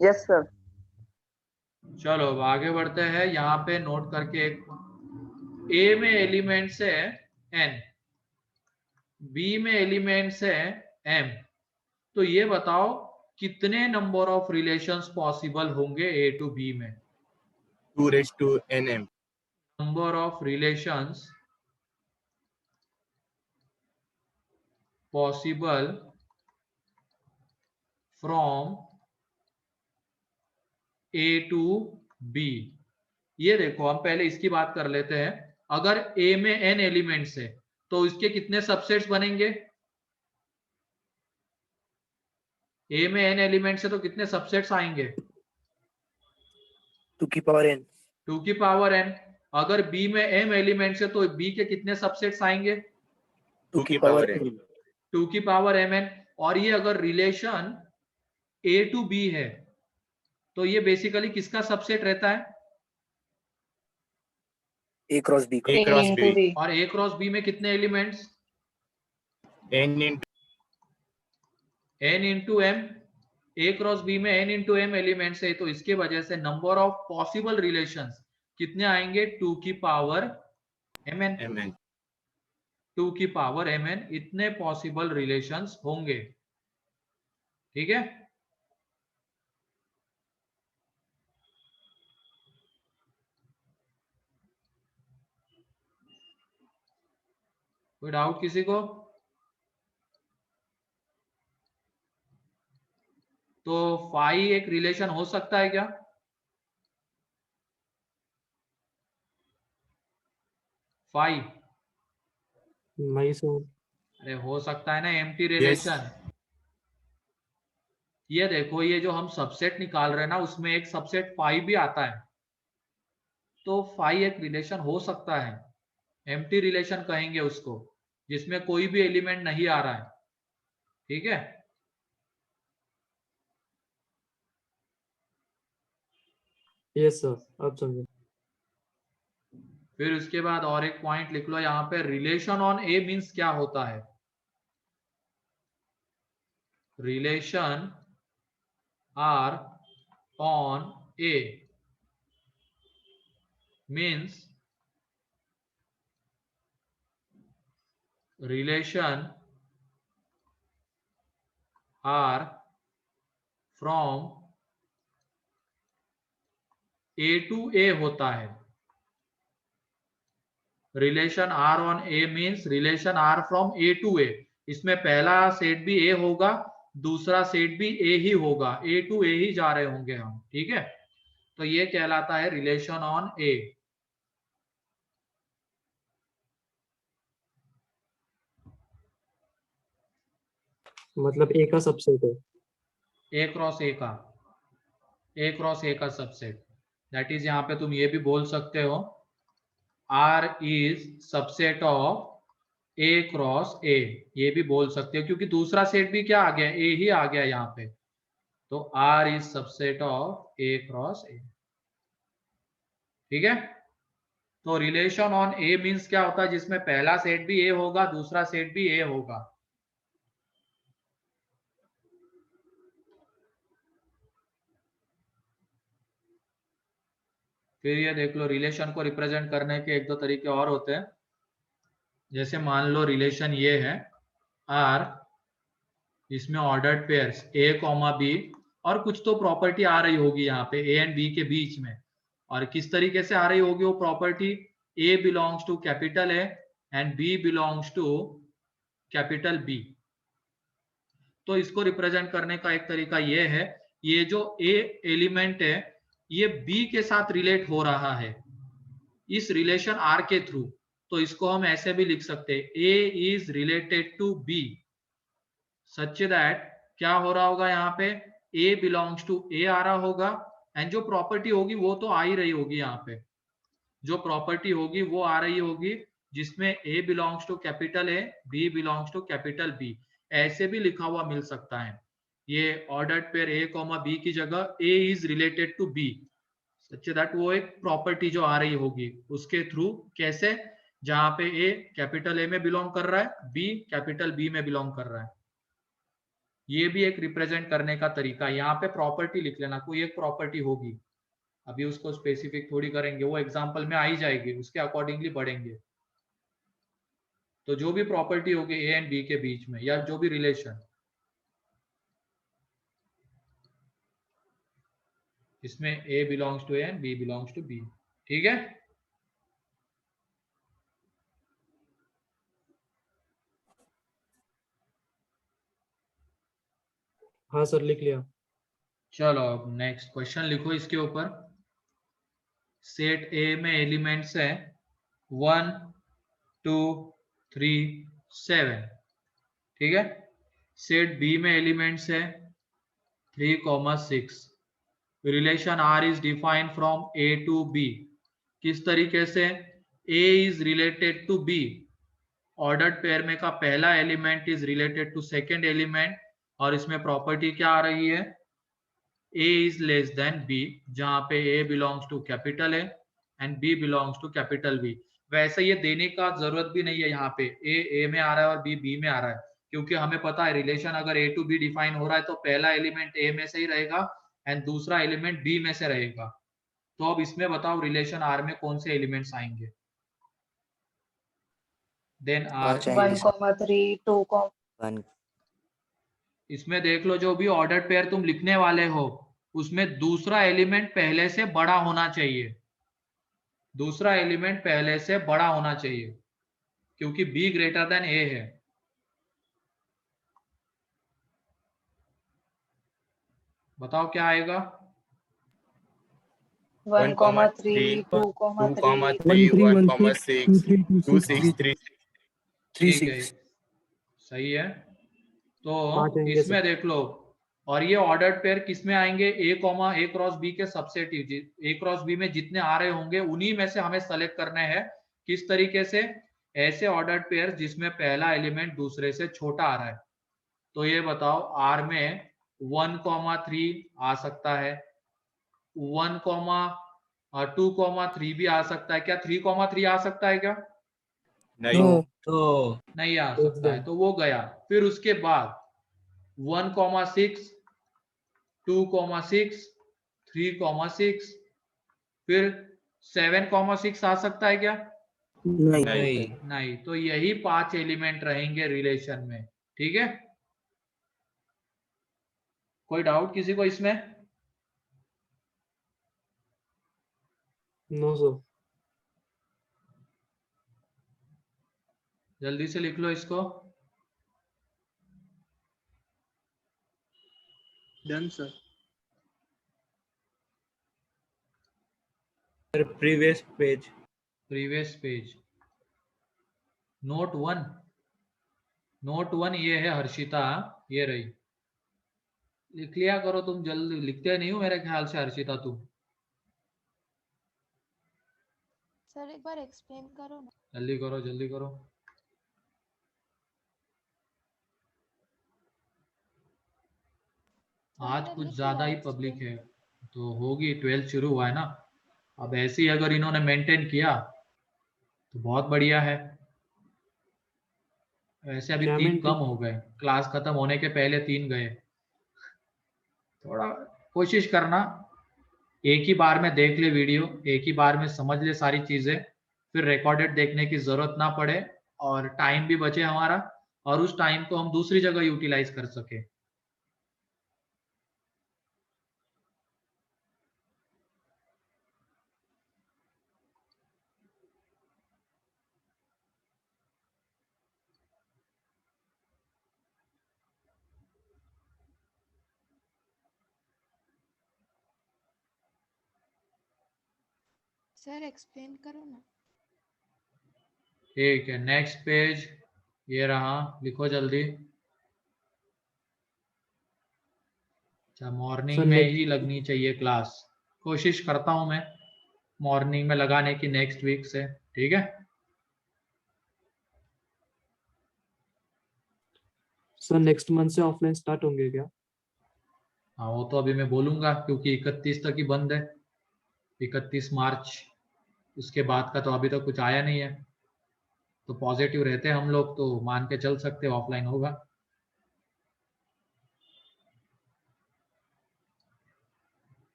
Yes sir. चलो अब आगे बढ़ते हैं। यहाँ पे नोट करके एक, A में एलिमेंट्स है n, B में एलिमेंट्स है m, तो ये बताओ कितने नंबर ऑफ रिलेशंस पॉसिबल होंगे A टू B में? 2 raised to nm. Number of relations possible from A to B। ये देखो, हम पहले इसकी बात कर लेते हैं। अगर A में n एलिमेंट्स है तो इसके कितने सबसेट्स बनेंगे? A में n एलिमेंट्स है तो कितने सबसेट्स आएंगे? 2 की पावर n। 2 की पावर n। अगर B में m एलिमेंट्स है तो B के कितने सबसेट्स आएंगे? 2 की पावर n। 2 की पावर mn। और ये अगर रिलेशन A टू B है तो ये बेसिकली किसका सबसेट रहता है? A क्रॉस B का। A cross B। और A क्रॉस B में कितने elements? n into n into m। A cross B में n इंटू m एलिमेंट्स है, तो इसके वजह से नंबर ऑफ पॉसिबल रिलेशंस कितने आएंगे? 2 की पावर mn। mn। 2 की पावर mn इतने पॉसिबल रिलेशंस होंगे। ठीक है, कोई डाउट किसी को? तो फाई एक रिलेशन हो सकता है क्या? फाई? नहीं सर। अरे हो सकता है ना, एम्प्टी रिलेशन। ये देखो, ये जो हम सबसेट निकाल रहे हैं ना, उसमें एक सबसेट फाई भी आता है, तो फाई एक रिलेशन हो सकता है। एम्प्टी रिलेशन कहेंगे उसको, जिसमें कोई भी एलिमेंट नहीं आ रहा है। ठीक है, यस सर, अब समझे। फिर उसके बाद और एक पॉइंट लिख लो यहाँ पे, रिलेशन ऑन ए मीन्स क्या होता है? Relation R on A means relation R from A to A होता है। Relation R on A means relation R from A to A. इसमें पहला सेट भी ए होगा, दूसरा सेट भी ए ही होगा, ए टू ए ही जा रहे होंगे हम। ठीक है, तो ये कहलाता है रिलेशन ऑन ए। मतलब ए का सबसेट है। ए क्रॉस ए का, ए क्रॉस ए का सबसेट, दैट इज यहाँ पे तुम ये भी बोल सकते हो R is subset of A cross A, ये भी बोल सकते हो क्योंकि दूसरा सेट भी क्या आ गया, ए ही आ गया यहाँ पे। तो R is subset of A cross A. ठीक है, तो रिलेशन ऑन ए मींस क्या होता है, जिसमें पहला सेट भी ए होगा दूसरा सेट भी ए होगा। फिर ये देख लो, रिलेशन को रिप्रेजेंट करने के एक दो तरीके और होते हैं। जैसे मान लो रिलेशन ये है आर, इसमें ऑर्डर्ड पेयर्स ए कॉमा बी, और कुछ तो प्रॉपर्टी आ रही होगी यहाँ पे ए एंड बी के बीच में। और किस तरीके से आ रही होगी वो property, A belongs to capital A and B belongs to capital B. तो इसको रिप्रेजेंट करने का एक तरीका ये है, ये जो ए एलिमेंट है ये बी के साथ रिलेट हो रहा है इस रिलेशन आर के थ्रू। तो इसको हम ऐसे भी लिख सकते हैं, A is related to B such that क्या हो रहा होगा यहाँ पे, ए बिलोंग्स टू ए आ रहा होगा, एंड जो प्रॉपर्टी होगी वो तो आ ही रही होगी यहाँ पे, जो प्रॉपर्टी होगी वो आ रही होगी जिसमें A belongs to capital A, B belongs to capital B. ऐसे भी लिखा हुआ मिल सकता है, ये ordered pair A comma B की जगह A is related to B such that वो एक प्रॉपर्टी जो आ रही होगी उसके थ्रू। कैसे, जहां पे ए कैपिटल ए में बिलोंग कर रहा है, बी कैपिटल बी में बिलोंग कर रहा है। ये भी एक रिप्रेजेंट करने का तरीका है। यहाँ पे प्रॉपर्टी लिख लेना, कोई एक प्रॉपर्टी होगी, अभी उसको स्पेसिफिक थोड़ी करेंगे, वो एग्जांपल में आ ही जाएगी, उसके अकॉर्डिंगली बढ़ेंगे। तो जो भी प्रॉपर्टी होगी ए एंड बी के बीच में, या जो भी रिलेशन, इसमें A belongs to A and B belongs to B. ठीक है, हाँ सर लिख लिया। चलो अब नेक्स्ट क्वेश्चन लिखो इसके ऊपर। सेट ए में एलिमेंट्स है 1 2 3 7। ठीक है, सेट बी में एलिमेंट्स है 3, 6। Relation R is defined from A to B. किस तरीके से, A is related to B, ordered pair में का पहला element is related to second element, और इसमें प्रॉपर्टी क्या आ रही है, a is less than b, जहां पे a belongs to capital A and b belongs to capital B। वैसे ये देने का जरूरत भी नहीं है, यहाँ पे a में आ रहा है और b b में आ रहा है, क्योंकि हमें पता है रिलेशन अगर a to b डिफाइन हो रहा है तो पहला एलिमेंट a में से ही रहेगा एंड दूसरा एलिमेंट b में से रहेगा। तो अब इसमें बताओ रिलेशन r में कौन से एलिमेंट्स आएंगे। देन r 1, 2, 1 इसमें देख लो, जो भी ऑर्डर्ड पेयर तुम लिखने वाले हो उसमें दूसरा एलिमेंट पहले से बड़ा होना चाहिए, दूसरा एलिमेंट पहले से बड़ा होना चाहिए, क्योंकि b ग्रेटर देन a है। बताओ क्या आएगा, 1, 3, 2, 3, 1, 6, 2, 6, 3। ठीक है, सही है। तो पांच आएंगे इसमें देख लो, और ये ऑर्डर्ड पेयर किस में आएंगे, ए क्रॉस बी के सबसेट, ए क्रॉस बी में जितने आ रहे होंगे उन्हीं में से हमें सेलेक्ट करने हैं। किस तरीके से, ऐसे ऑर्डर्ड पेयर जिसमें पहला एलिमेंट दूसरे से छोटा आ रहा है। तो ये बताओ आर में 1, 3 आ सकता है, 1, 2, 3 भी आ सकता है क्या, 3, 3 आ सकता है क्या, नहीं, नहीं आ सकता है, तो वो गया। फिर उसके बाद 1, 6, 2, 6, 3, 6, फिर 7, 6 आ सकता है क्या, नहीं। तो यही 5 एलिमेंट रहेंगे रिलेशन में। ठीक है, कोई डाउट किसी को इसमें। No sir. जल्दी से लिख लो इसको। Done sir. previous page. Previous page note 1 ये है हर्षिता, ये रही। लिख लिया करो तुम, जल्दी लिखते नहीं हो मेरे ख्याल से हर्षिता तुम। सर एक बार एक्सप्लेन करो ना। जल्दी करो जल्दी करो। आज कुछ ज्यादा ही पब्लिक है तो होगी, 12th शुरू हुआ है ना। अब ऐसे ही अगर इन्होंने मेंटेन किया तो बहुत बढ़िया है। वैसे अभी क्या 3 maintain? कम हो गए, क्लास खत्म होने के पहले 3 गए। थोड़ा कोशिश करना, एक ही बार में देख ले वीडियो, एक ही बार में समझ ले सारी चीजें, फिर रिकॉर्डेड देखने की जरूरत ना पड़े और टाइम भी बचे हमारा, और उस टाइम को हम दूसरी जगह यूटिलाइज कर सके। सर एक्सप्लेन करो ना। ठीक है, नेक्स्ट पेज ये रहा, लिखो जल्दी। अच्छा, मॉर्निंग सर में नेक्स्ट ही लगनी चाहिए क्लास, कोशिश करता हूं मैं मॉर्निंग में लगाने की नेक्स्ट वीक से, ठीक है। सर नेक्स्ट मंथ से ऑफलाइन स्टार्ट होंगे क्या? हाँ वो तो अभी मैं बोलूंगा, क्योंकि 31 तक ही बंद है, 31 मार्च, उसके बाद का तो अभी तक कुछ आया नहीं है। तो पॉजिटिव रहते हैं हम लोग तो मान के चल सकते हैं ऑफलाइन होगा।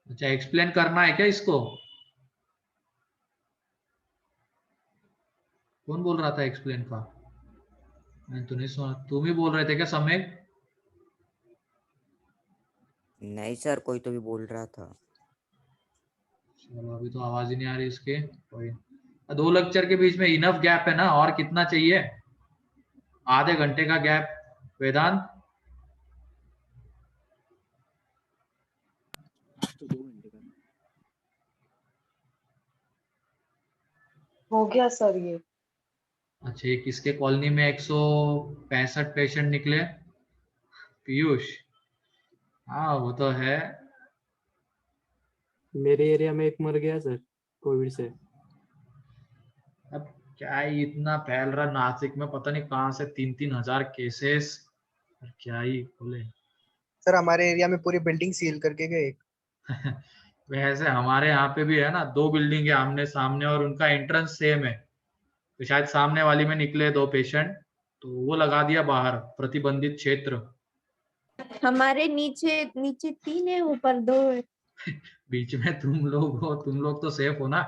अच्छा, एक्सप्लेन करना है क्या इसको? कौन बोल रहा था एक्सप्लेन का? मैं तो नहीं सुना, तुम ही बोल रहे थे क्या समय? नहीं सर, कोई तो भी बोल रहा था। चलो अभी तो आवाज ही नहीं आ रही इसके। कोई 2 लेक्चर के बीच में इनफ गैप है ना, और कितना चाहिए? आधे घंटे का गैप। वेदांत हो गया सर ये। अच्छा, ये किसके कॉलोनी में 165 पेशेंट निकले? पीयूष, हाँ वो तो है। मेरे एरिया में एक मर गया सर कोविड से। अब क्या ही इतना फैल रहा नासिक में, पता नहीं कहाँ से 3-3 हजार केसेस, क्या ही बोले। सर हमारे एरिया में पूरी बिल्डिंग सील करके गए। वैसे हमारे यहाँ पे भी है ना, 2 बिल्डिंग है आमने सामने और उनका एंट्रेंस सेम है, तो शायद सामने वाली में निकले 2 पेशेंट, तो वो लगा दिया बाहर प्रतिबंधित क्षेत्र। हमारे नीचे नीचे 3 है, ऊपर 2 है। बीच में तुम लोग हो, तुम लोग तो सेफ हो ना।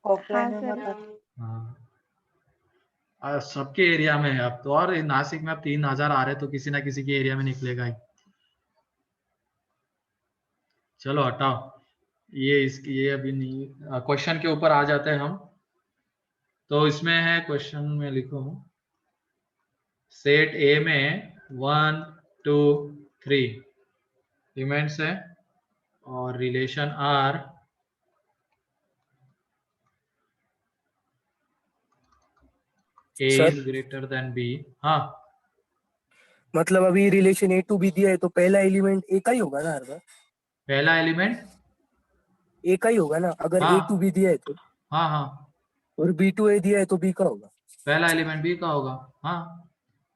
ऑफलाइन हाँ में सर। मतलब हाँ, सबके एरिया में है अब तो, और नासिक में अब 3,000 आ रहे तो किसी ना किसी के एरिया में निकलेगा ही। चलो हटाओ ये, इसकी ये अभी नहीं। क्वेश्चन के ऊपर आ जाते हैं हम। तो इसमें है, क्वेश्चन में लिखो, सेट ए में 1 2 3 एलिमेंट्स है और relation R A sir is greater than B. हाँ, मतलब अभी रिलेशन ए टू बी दिया है तो पहला एलिमेंट ए का ही होगा ना हर बार? पहला एलिमेंट ए का ही होगा ना अगर ए टू हाँ बी दिया है तो? हाँ हाँ, और बी टू ए दिया है तो बी का होगा? पहला एलिमेंट बी का होगा। हाँ,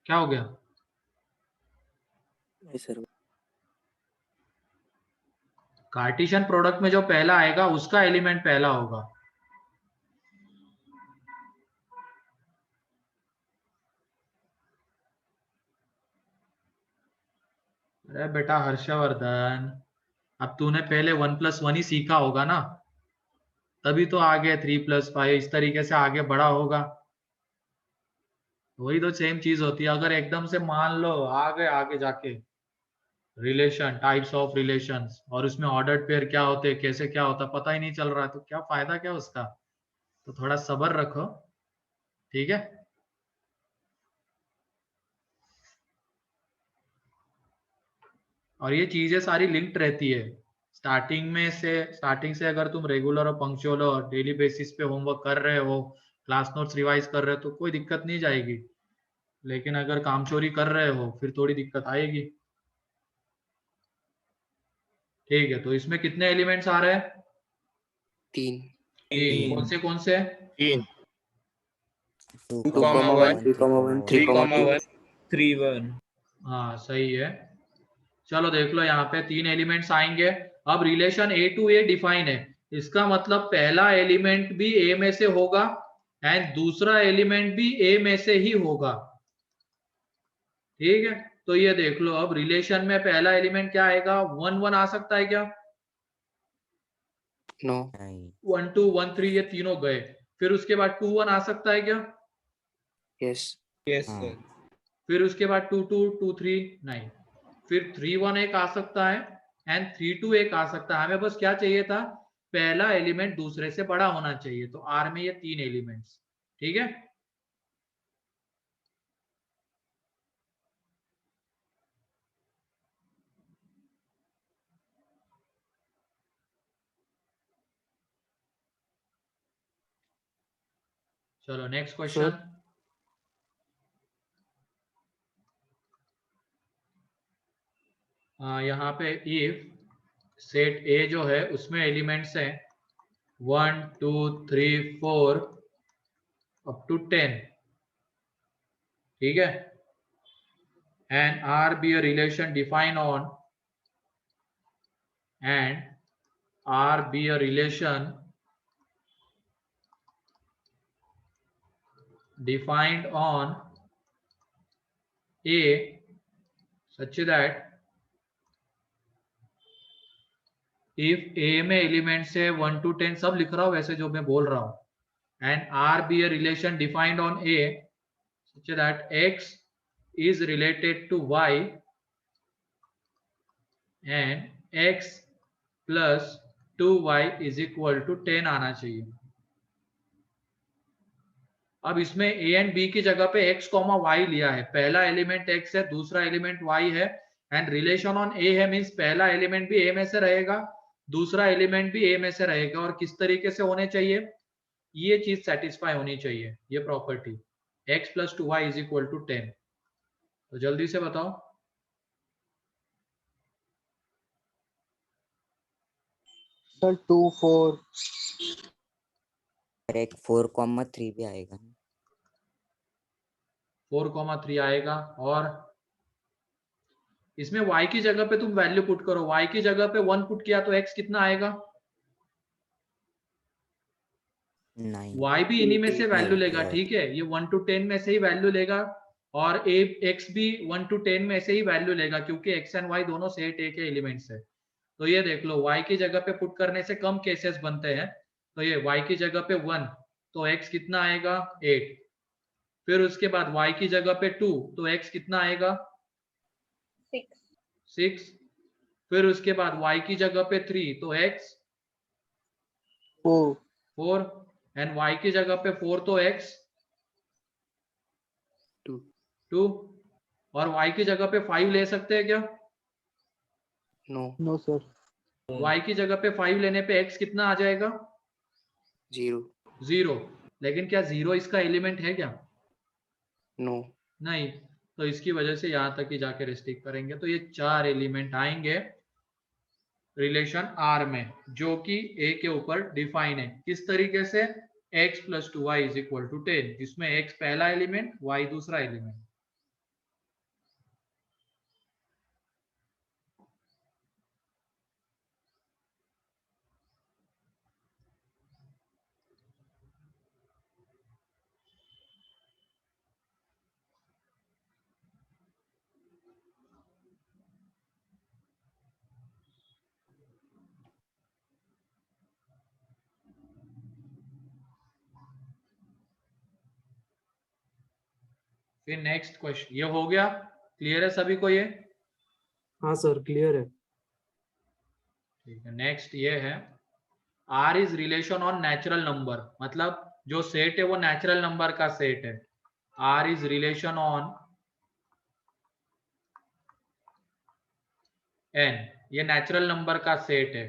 क्या हो गया? नहीं सर। कार्टेशियन प्रोडक्ट में जो पहला आएगा उसका एलिमेंट पहला होगा। अरे बेटा हर्षवर्धन, अब तूने पहले 1+1 ही सीखा होगा ना, तभी तो आगे 3+5 इस तरीके से आगे बढ़ा होगा। वही तो सेम चीज होती है, अगर एकदम से मान लो आगे आगे जाके रिलेशन, टाइप्स ऑफ रिलेशंस, और उसमें ऑर्डर्ड पेयर क्या होते हैं, कैसे क्या होता है पता ही नहीं चल रहा है, तो क्या फायदा क्या उसका। तो थोड़ा सब्र रखो, ठीक है। और ये चीजें सारी लिंक्ड रहती है। स्टार्टिंग से अगर तुम रेगुलर और पंक्चुअल और डेली बेसिस पे होमवर्क कर रहे हो, क्लास नोट्स रिवाइज कर रहे हो, तो कोई दिक्कत नहीं जाएगी। लेकिन अगर कामचोरी कर रहे हो फिर थोड़ी दिक्कत आएगी। ठीक है, तो इसमें कितने एलिमेंट्स आ रहे हैं? 3 कौन से? 3 2, 2,1 3,1 3 1 हाँ सही है। चलो देख लो, यहाँ पे 3 एलिमेंट्स आएंगे। अब relation A to A define है, इसका मतलब पहला एलिमेंट भी ए में से होगा एंड दूसरा एलिमेंट भी ए में से ही होगा। ठीक है, तो ये देख लो, अब रिलेशन में पहला एलिमेंट क्या आएगा? 1 1 आ सकता है क्या? नो 1 2 1 3 ये तीनों गए। फिर उसके बाद 2 1 आ सकता है क्या? यस yes sir फिर उसके बाद 2 2 2 3 नहीं। फिर 3 1 एक आ सकता है एंड 3 2 एक आ सकता है। हमें बस क्या चाहिए था? पहला एलिमेंट दूसरे से बड़ा होना चाहिए। तो आर में ये 3 एलिमेंट्स, ठीक है। चलो नेक्स्ट क्वेश्चन। यहाँ पे इफ सेट ए जो है उसमें एलिमेंट्स हैं 1 2 3 4 अप टू 10, ठीक है, and R be a relation defined on and R be a relation defined on A such that if A में एलिमेंट्स है 1 to 10, सब लिख रहा हूं वैसे जो मैं बोल रहा हूं, and R be a relation defined on A such that X is related to Y and X plus 2Y is equal to 10 आना चाहिए। अब इसमें a एंड b की जगह पे x, y लिया है। पहला एलिमेंट x है, दूसरा एलिमेंट y है एंड रिलेशन ऑन a है, मींस पहला एलिमेंट भी a में से रहेगा, दूसरा एलिमेंट भी a में से रहेगा। और किस तरीके से होने चाहिए? ये चीज सेटिस्फाई होनी चाहिए, ये property x plus 2y is equal to 10। तो जल्दी से बताओ। सर 2 4 एक 4,3 भी आएगा। 4,3 आएगा। और इसमें y की जगह पे तुम वैल्यू पुट करो, y की जगह पे 1 पुट किया तो x कितना आएगा? 9 y भी इन्हीं में से वैल्यू लेगा, ठीक है, ये 1 to 10 में से ही वैल्यू लेगा और x भी 1 to 10 में से ही वैल्यू लेगा, क्योंकि x एंड y दोनों सेट ए के एलिमेंट्स है। तो ये देख लो, y की जगह पे पुट करने से कम केसेस बनते हैं। तो ये y की जगह पे 1 तो x कितना आएगा? 8। फिर उसके बाद y की जगह पे 2 तो x कितना आएगा? 6। फिर उसके बाद y की जगह पे 3 तो x 4 एंड y की जगह पे 4 तो x 2 और y की जगह पे 5 ले सकते हैं क्या? No sir. y की जगह पे 5 लेने पे x कितना आ जाएगा? 0। लेकिन क्या 0 इसका एलिमेंट है क्या? नो नहीं, तो इसकी वजह से यहां तक ही जाके रिस्ट्रिक्ट करेंगे। तो ये 4 एलिमेंट आएंगे रिलेशन R में, जो कि A के ऊपर डिफाइन है। किस तरीके से? x plus 2y is equal to 10, जिसमें x पहला एलिमेंट, y दूसरा एलिमेंट। फिर नेक्स्ट क्वेश्चन, ये हो गया, क्लियर है सभी को ये? हाँ सर क्लियर है। ठीक है, नेक्स्ट ये है R is relation on natural number, मतलब जो सेट है वो नेचुरल नंबर का सेट है। R is relation on N, ये नेचुरल नंबर का सेट है।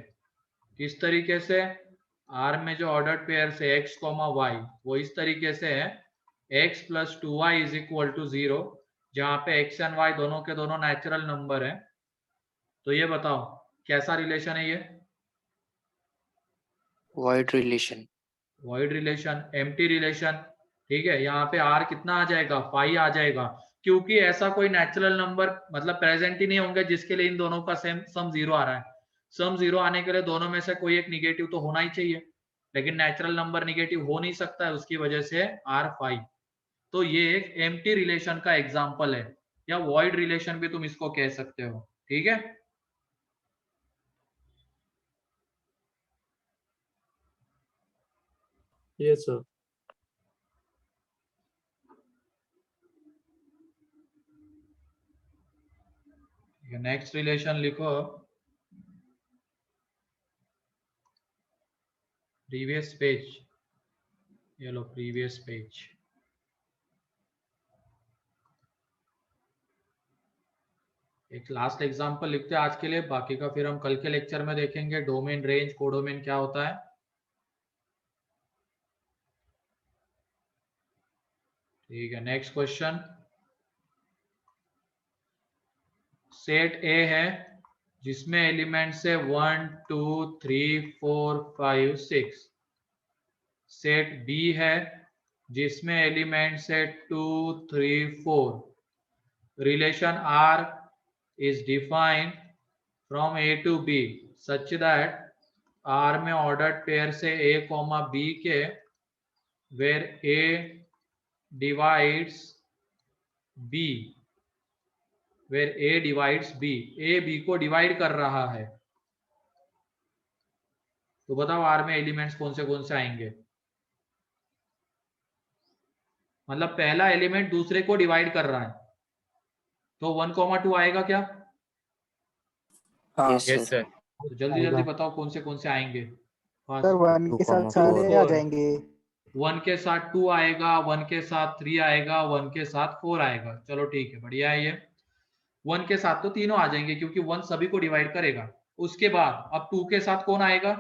किस तरीके से? आर में जो ऑर्डर्ड पेयर है एक्स कॉमा वाई, वो इस तरीके से है X plus 2y is equal to 0, जहां पे एक्स एंड वाई दोनों के दोनों नेचुरल नंबर है। तो ये बताओ कैसा रिलेशन है ये? void relation. Void relation, empty relation. ठीक है, यहाँ पे आर कितना आ जाएगा? 5 आ जाएगा, क्योंकि ऐसा कोई नेचुरल नंबर मतलब प्रेजेंट ही नहीं होंगे जिसके लिए इन दोनों का सेम सम 0 आ रहा है। सम 0 आने के लिए दोनों में से कोई एक निगेटिव तो होना ही चाहिए, लेकिन नेचुरल नंबर निगेटिव हो नहीं सकता है, उसकी वजह से आर 5। तो ये एक एम्प्टी रिलेशन का एग्जाम्पल है, या वॉइड रिलेशन भी तुम इसको कह सकते हो। ठीक है, यस सर। नेक्स्ट रिलेशन लिखो, प्रीवियस पेज, ये लो प्रीवियस पेज। एक लास्ट एग्जांपल लिखते हैं आज के लिए, बाकी का फिर हम कल के लेक्चर में देखेंगे। डोमेन, रेंज, कोडोमेन क्या होता है। ठीक है, नेक्स्ट क्वेश्चन। सेट ए है जिसमें एलिमेंट है 1 2 3 4 5 6। सेट बी है जिसमें एलिमेंट्स है 2 3 4। Relation R is defined from A to B such that R में ऑर्डर्ड पेयर से A, B के where A divides B, where A divides B, A B को डिवाइड कर रहा है। तो बताओ R में एलिमेंट्स कौन से आएंगे? मतलब पहला एलिमेंट दूसरे को डिवाइड कर रहा है, तो 1 2 आएगा क्या? हाँ Yes Yes, sir. sir. तो जल्दी जल्दी बताओ कौन से आएंगे। सर 1 के साथ सारे आ जाएंगे। 1 के साथ 2 आएगा, 1 के साथ 3 आएगा, 1 के साथ 4 आएगा। चलो ठीक है, बढ़िया है ये। 1 के साथ तो तीनों आ जाएंगे क्योंकि 1 सभी को डिवाइड करेगा। उसके बाद अब 2 के साथ कौन आएगा?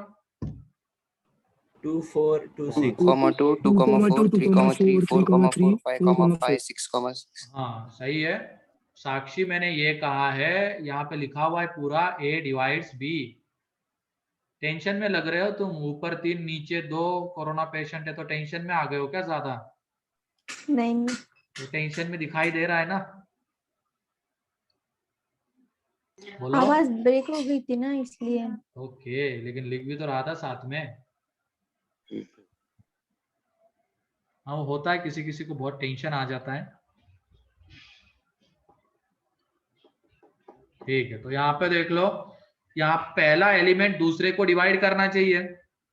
2 4 2 2, 6. 2, 2, 4, 3, 3, 4, 4, 5, 5, 6, 6. हाँ सही है साक्षी, मैंने ये कहा है, यहाँ पे लिखा हुआ है पूरा A डिवाइड्स B। टेंशन में लग रहे हो तुम, ऊपर 3 नीचे 2 कोरोना पेशेंट है, तो टेंशन में आ गए हो क्या ज्यादा? नहीं, तो टेंशन में दिखाई दे रहा है ना? बोलो। आवाज ब्रेक हो गई थी ना इसलिए। ओके, लेकिन लिख भी तो रहा था साथ में। हाँ वो होता है, किसी किसी को बहुत टेंशन आ जाता है। ठीक है, तो यहाँ पे देख लो, यहाँ पहला एलिमेंट दूसरे को डिवाइड करना चाहिए,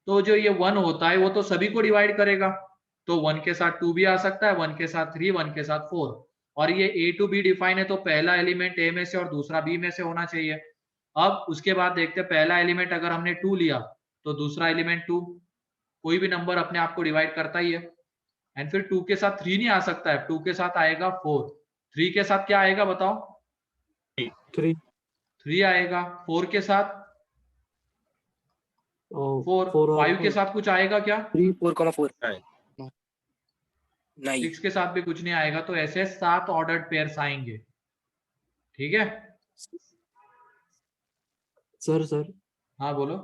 तो जो ये 1 होता है वो तो सभी को डिवाइड करेगा। तो 1 के साथ 2 भी आ सकता है, 1 के साथ 3, 1 के साथ 4। और ये A to B डिफाइन है, तो पहला एलिमेंट A में से और दूसरा B में से होना चाहिए। अब उसके बाद देखते हैं, पहला एलिमेंट अगर हमने 2 लिया तो दूसरा एलिमेंट 2, कोई भी नंबर अपने आप को डिवाइड करता ही है। एंड फिर 2 के साथ 3 नहीं आ सकता है, 2 के साथ आएगा 4। 3 के साथ क्या आएगा बताओ? 3 3 आएगा। 4 के साथ 4। 5 के साथ कुछ आएगा क्या? 3 4,4 नहीं। 6 के साथ भी कुछ नहीं आएगा। तो ऐसे 7 ऑर्डर्ड पेयर्स आएंगे। ठीक है सर हाँ बोलो।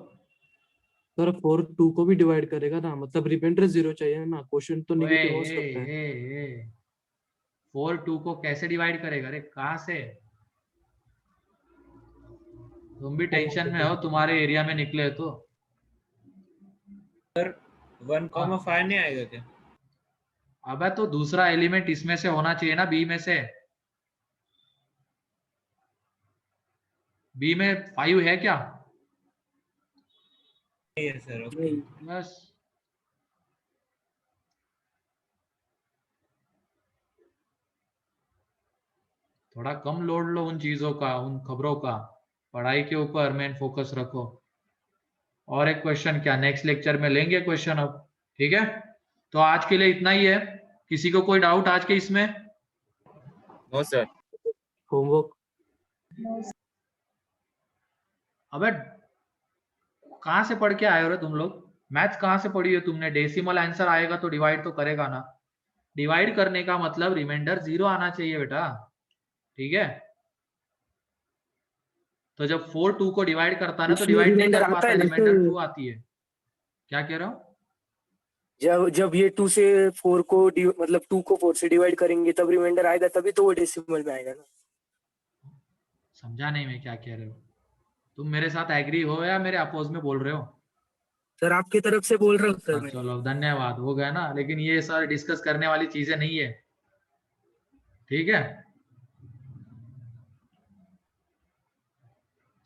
सर 4 2 को भी डिवाइड करेगा ना, मतलब रिमाइंडर 0 चाहिए ना, क्वेश्चन तो नेगेटिव हो सकता है। 4 2 को कैसे डिवाइड करेगा? अरे कहाँ से? तुम भी टेंशन में हो, तुम्हारे एरिया में निकले तो। 1,5 नहीं आएगा क्या? अबे तो दूसरा एलिमेंट इसमें से होना चाहिए ना, बी में से। बी में 5 है क्या? नहीं है सर। ओके बस थोड़ा कम लोड लो उन चीजों का, उन खबरों का, पढ़ाई के ऊपर मेन फोकस रखो। और एक क्वेश्चन क्या नेक्स्ट लेक्चर में लेंगे क्वेश्चन अब, ठीक है? तो आज के लिए इतना ही है। किसी को कोई डाउट आज के इसमें? No sir. होमवर्क अबे कहाँ से पढ़ के आए हो रे तुम लोग? मैथ्स कहाँ से पढ़ी हो तुमने? डेसिमल आंसर आएगा तो डिवाइड तो करेगा ना। डिवाइड करने का मतलब रिमाइंडर 0 आना चाहिए बेटा, ठीक है? तो जब 4 2 को डिवाइड करता है ना तो उसमें डिवाइड नहीं रिमाइंडर कर आता पाता, है ना रिमाइंडर सर? 2 आती है। क्या कह रहा हूँ? जब ये 2 से 4 को मतलब 2 को 4 से डिवाइड करेंगे तब रिमाइंडर आएगा, तभी तो वो डेसिमल में आएगा ना। समझा नहीं मैं क्या कह रहे हो? तुम मेरे साथ एग्री हो या मेरे अपोज में बोल रहे हो? सर आपकी तरफ से बोल रहा हूँ सर मैं। चलो धन्यवाद, हो गया ना। लेकिन ये सर डिस्कस करने वाली चीजें नहीं है, ठीक है?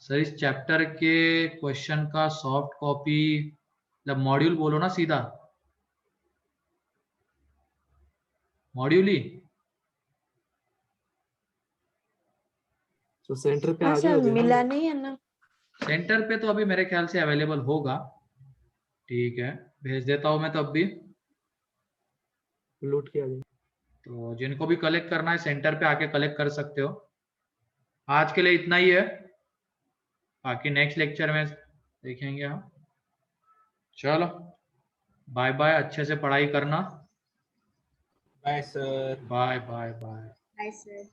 सर इस चैप्टर के क्वेश्चन का सॉफ्ट कॉपी, मतलब मॉड्यूल बोलो ना सीधा, मॉड्यूल ही। तो सेंटर पे हाँ आगे सर, हो गया ना मिला वो। नहीं है ना। सेंटर पे तो अभी मेरे ख्याल से अवेलेबल होगा, ठीक है? भेज देता हूं मैं तब भी। लूट किया गया। तो जिनको भी कलेक्ट करना है सेंटर पे आके कलेक्ट कर सकते हो। आज के लिए इतना ही है, बाकी नेक्स्ट लेक्चर में देखेंगे हम। चलो बाय बाय, अच्छे से पढ़ाई करना। Bye sir. Bye bye bye. Bye sir.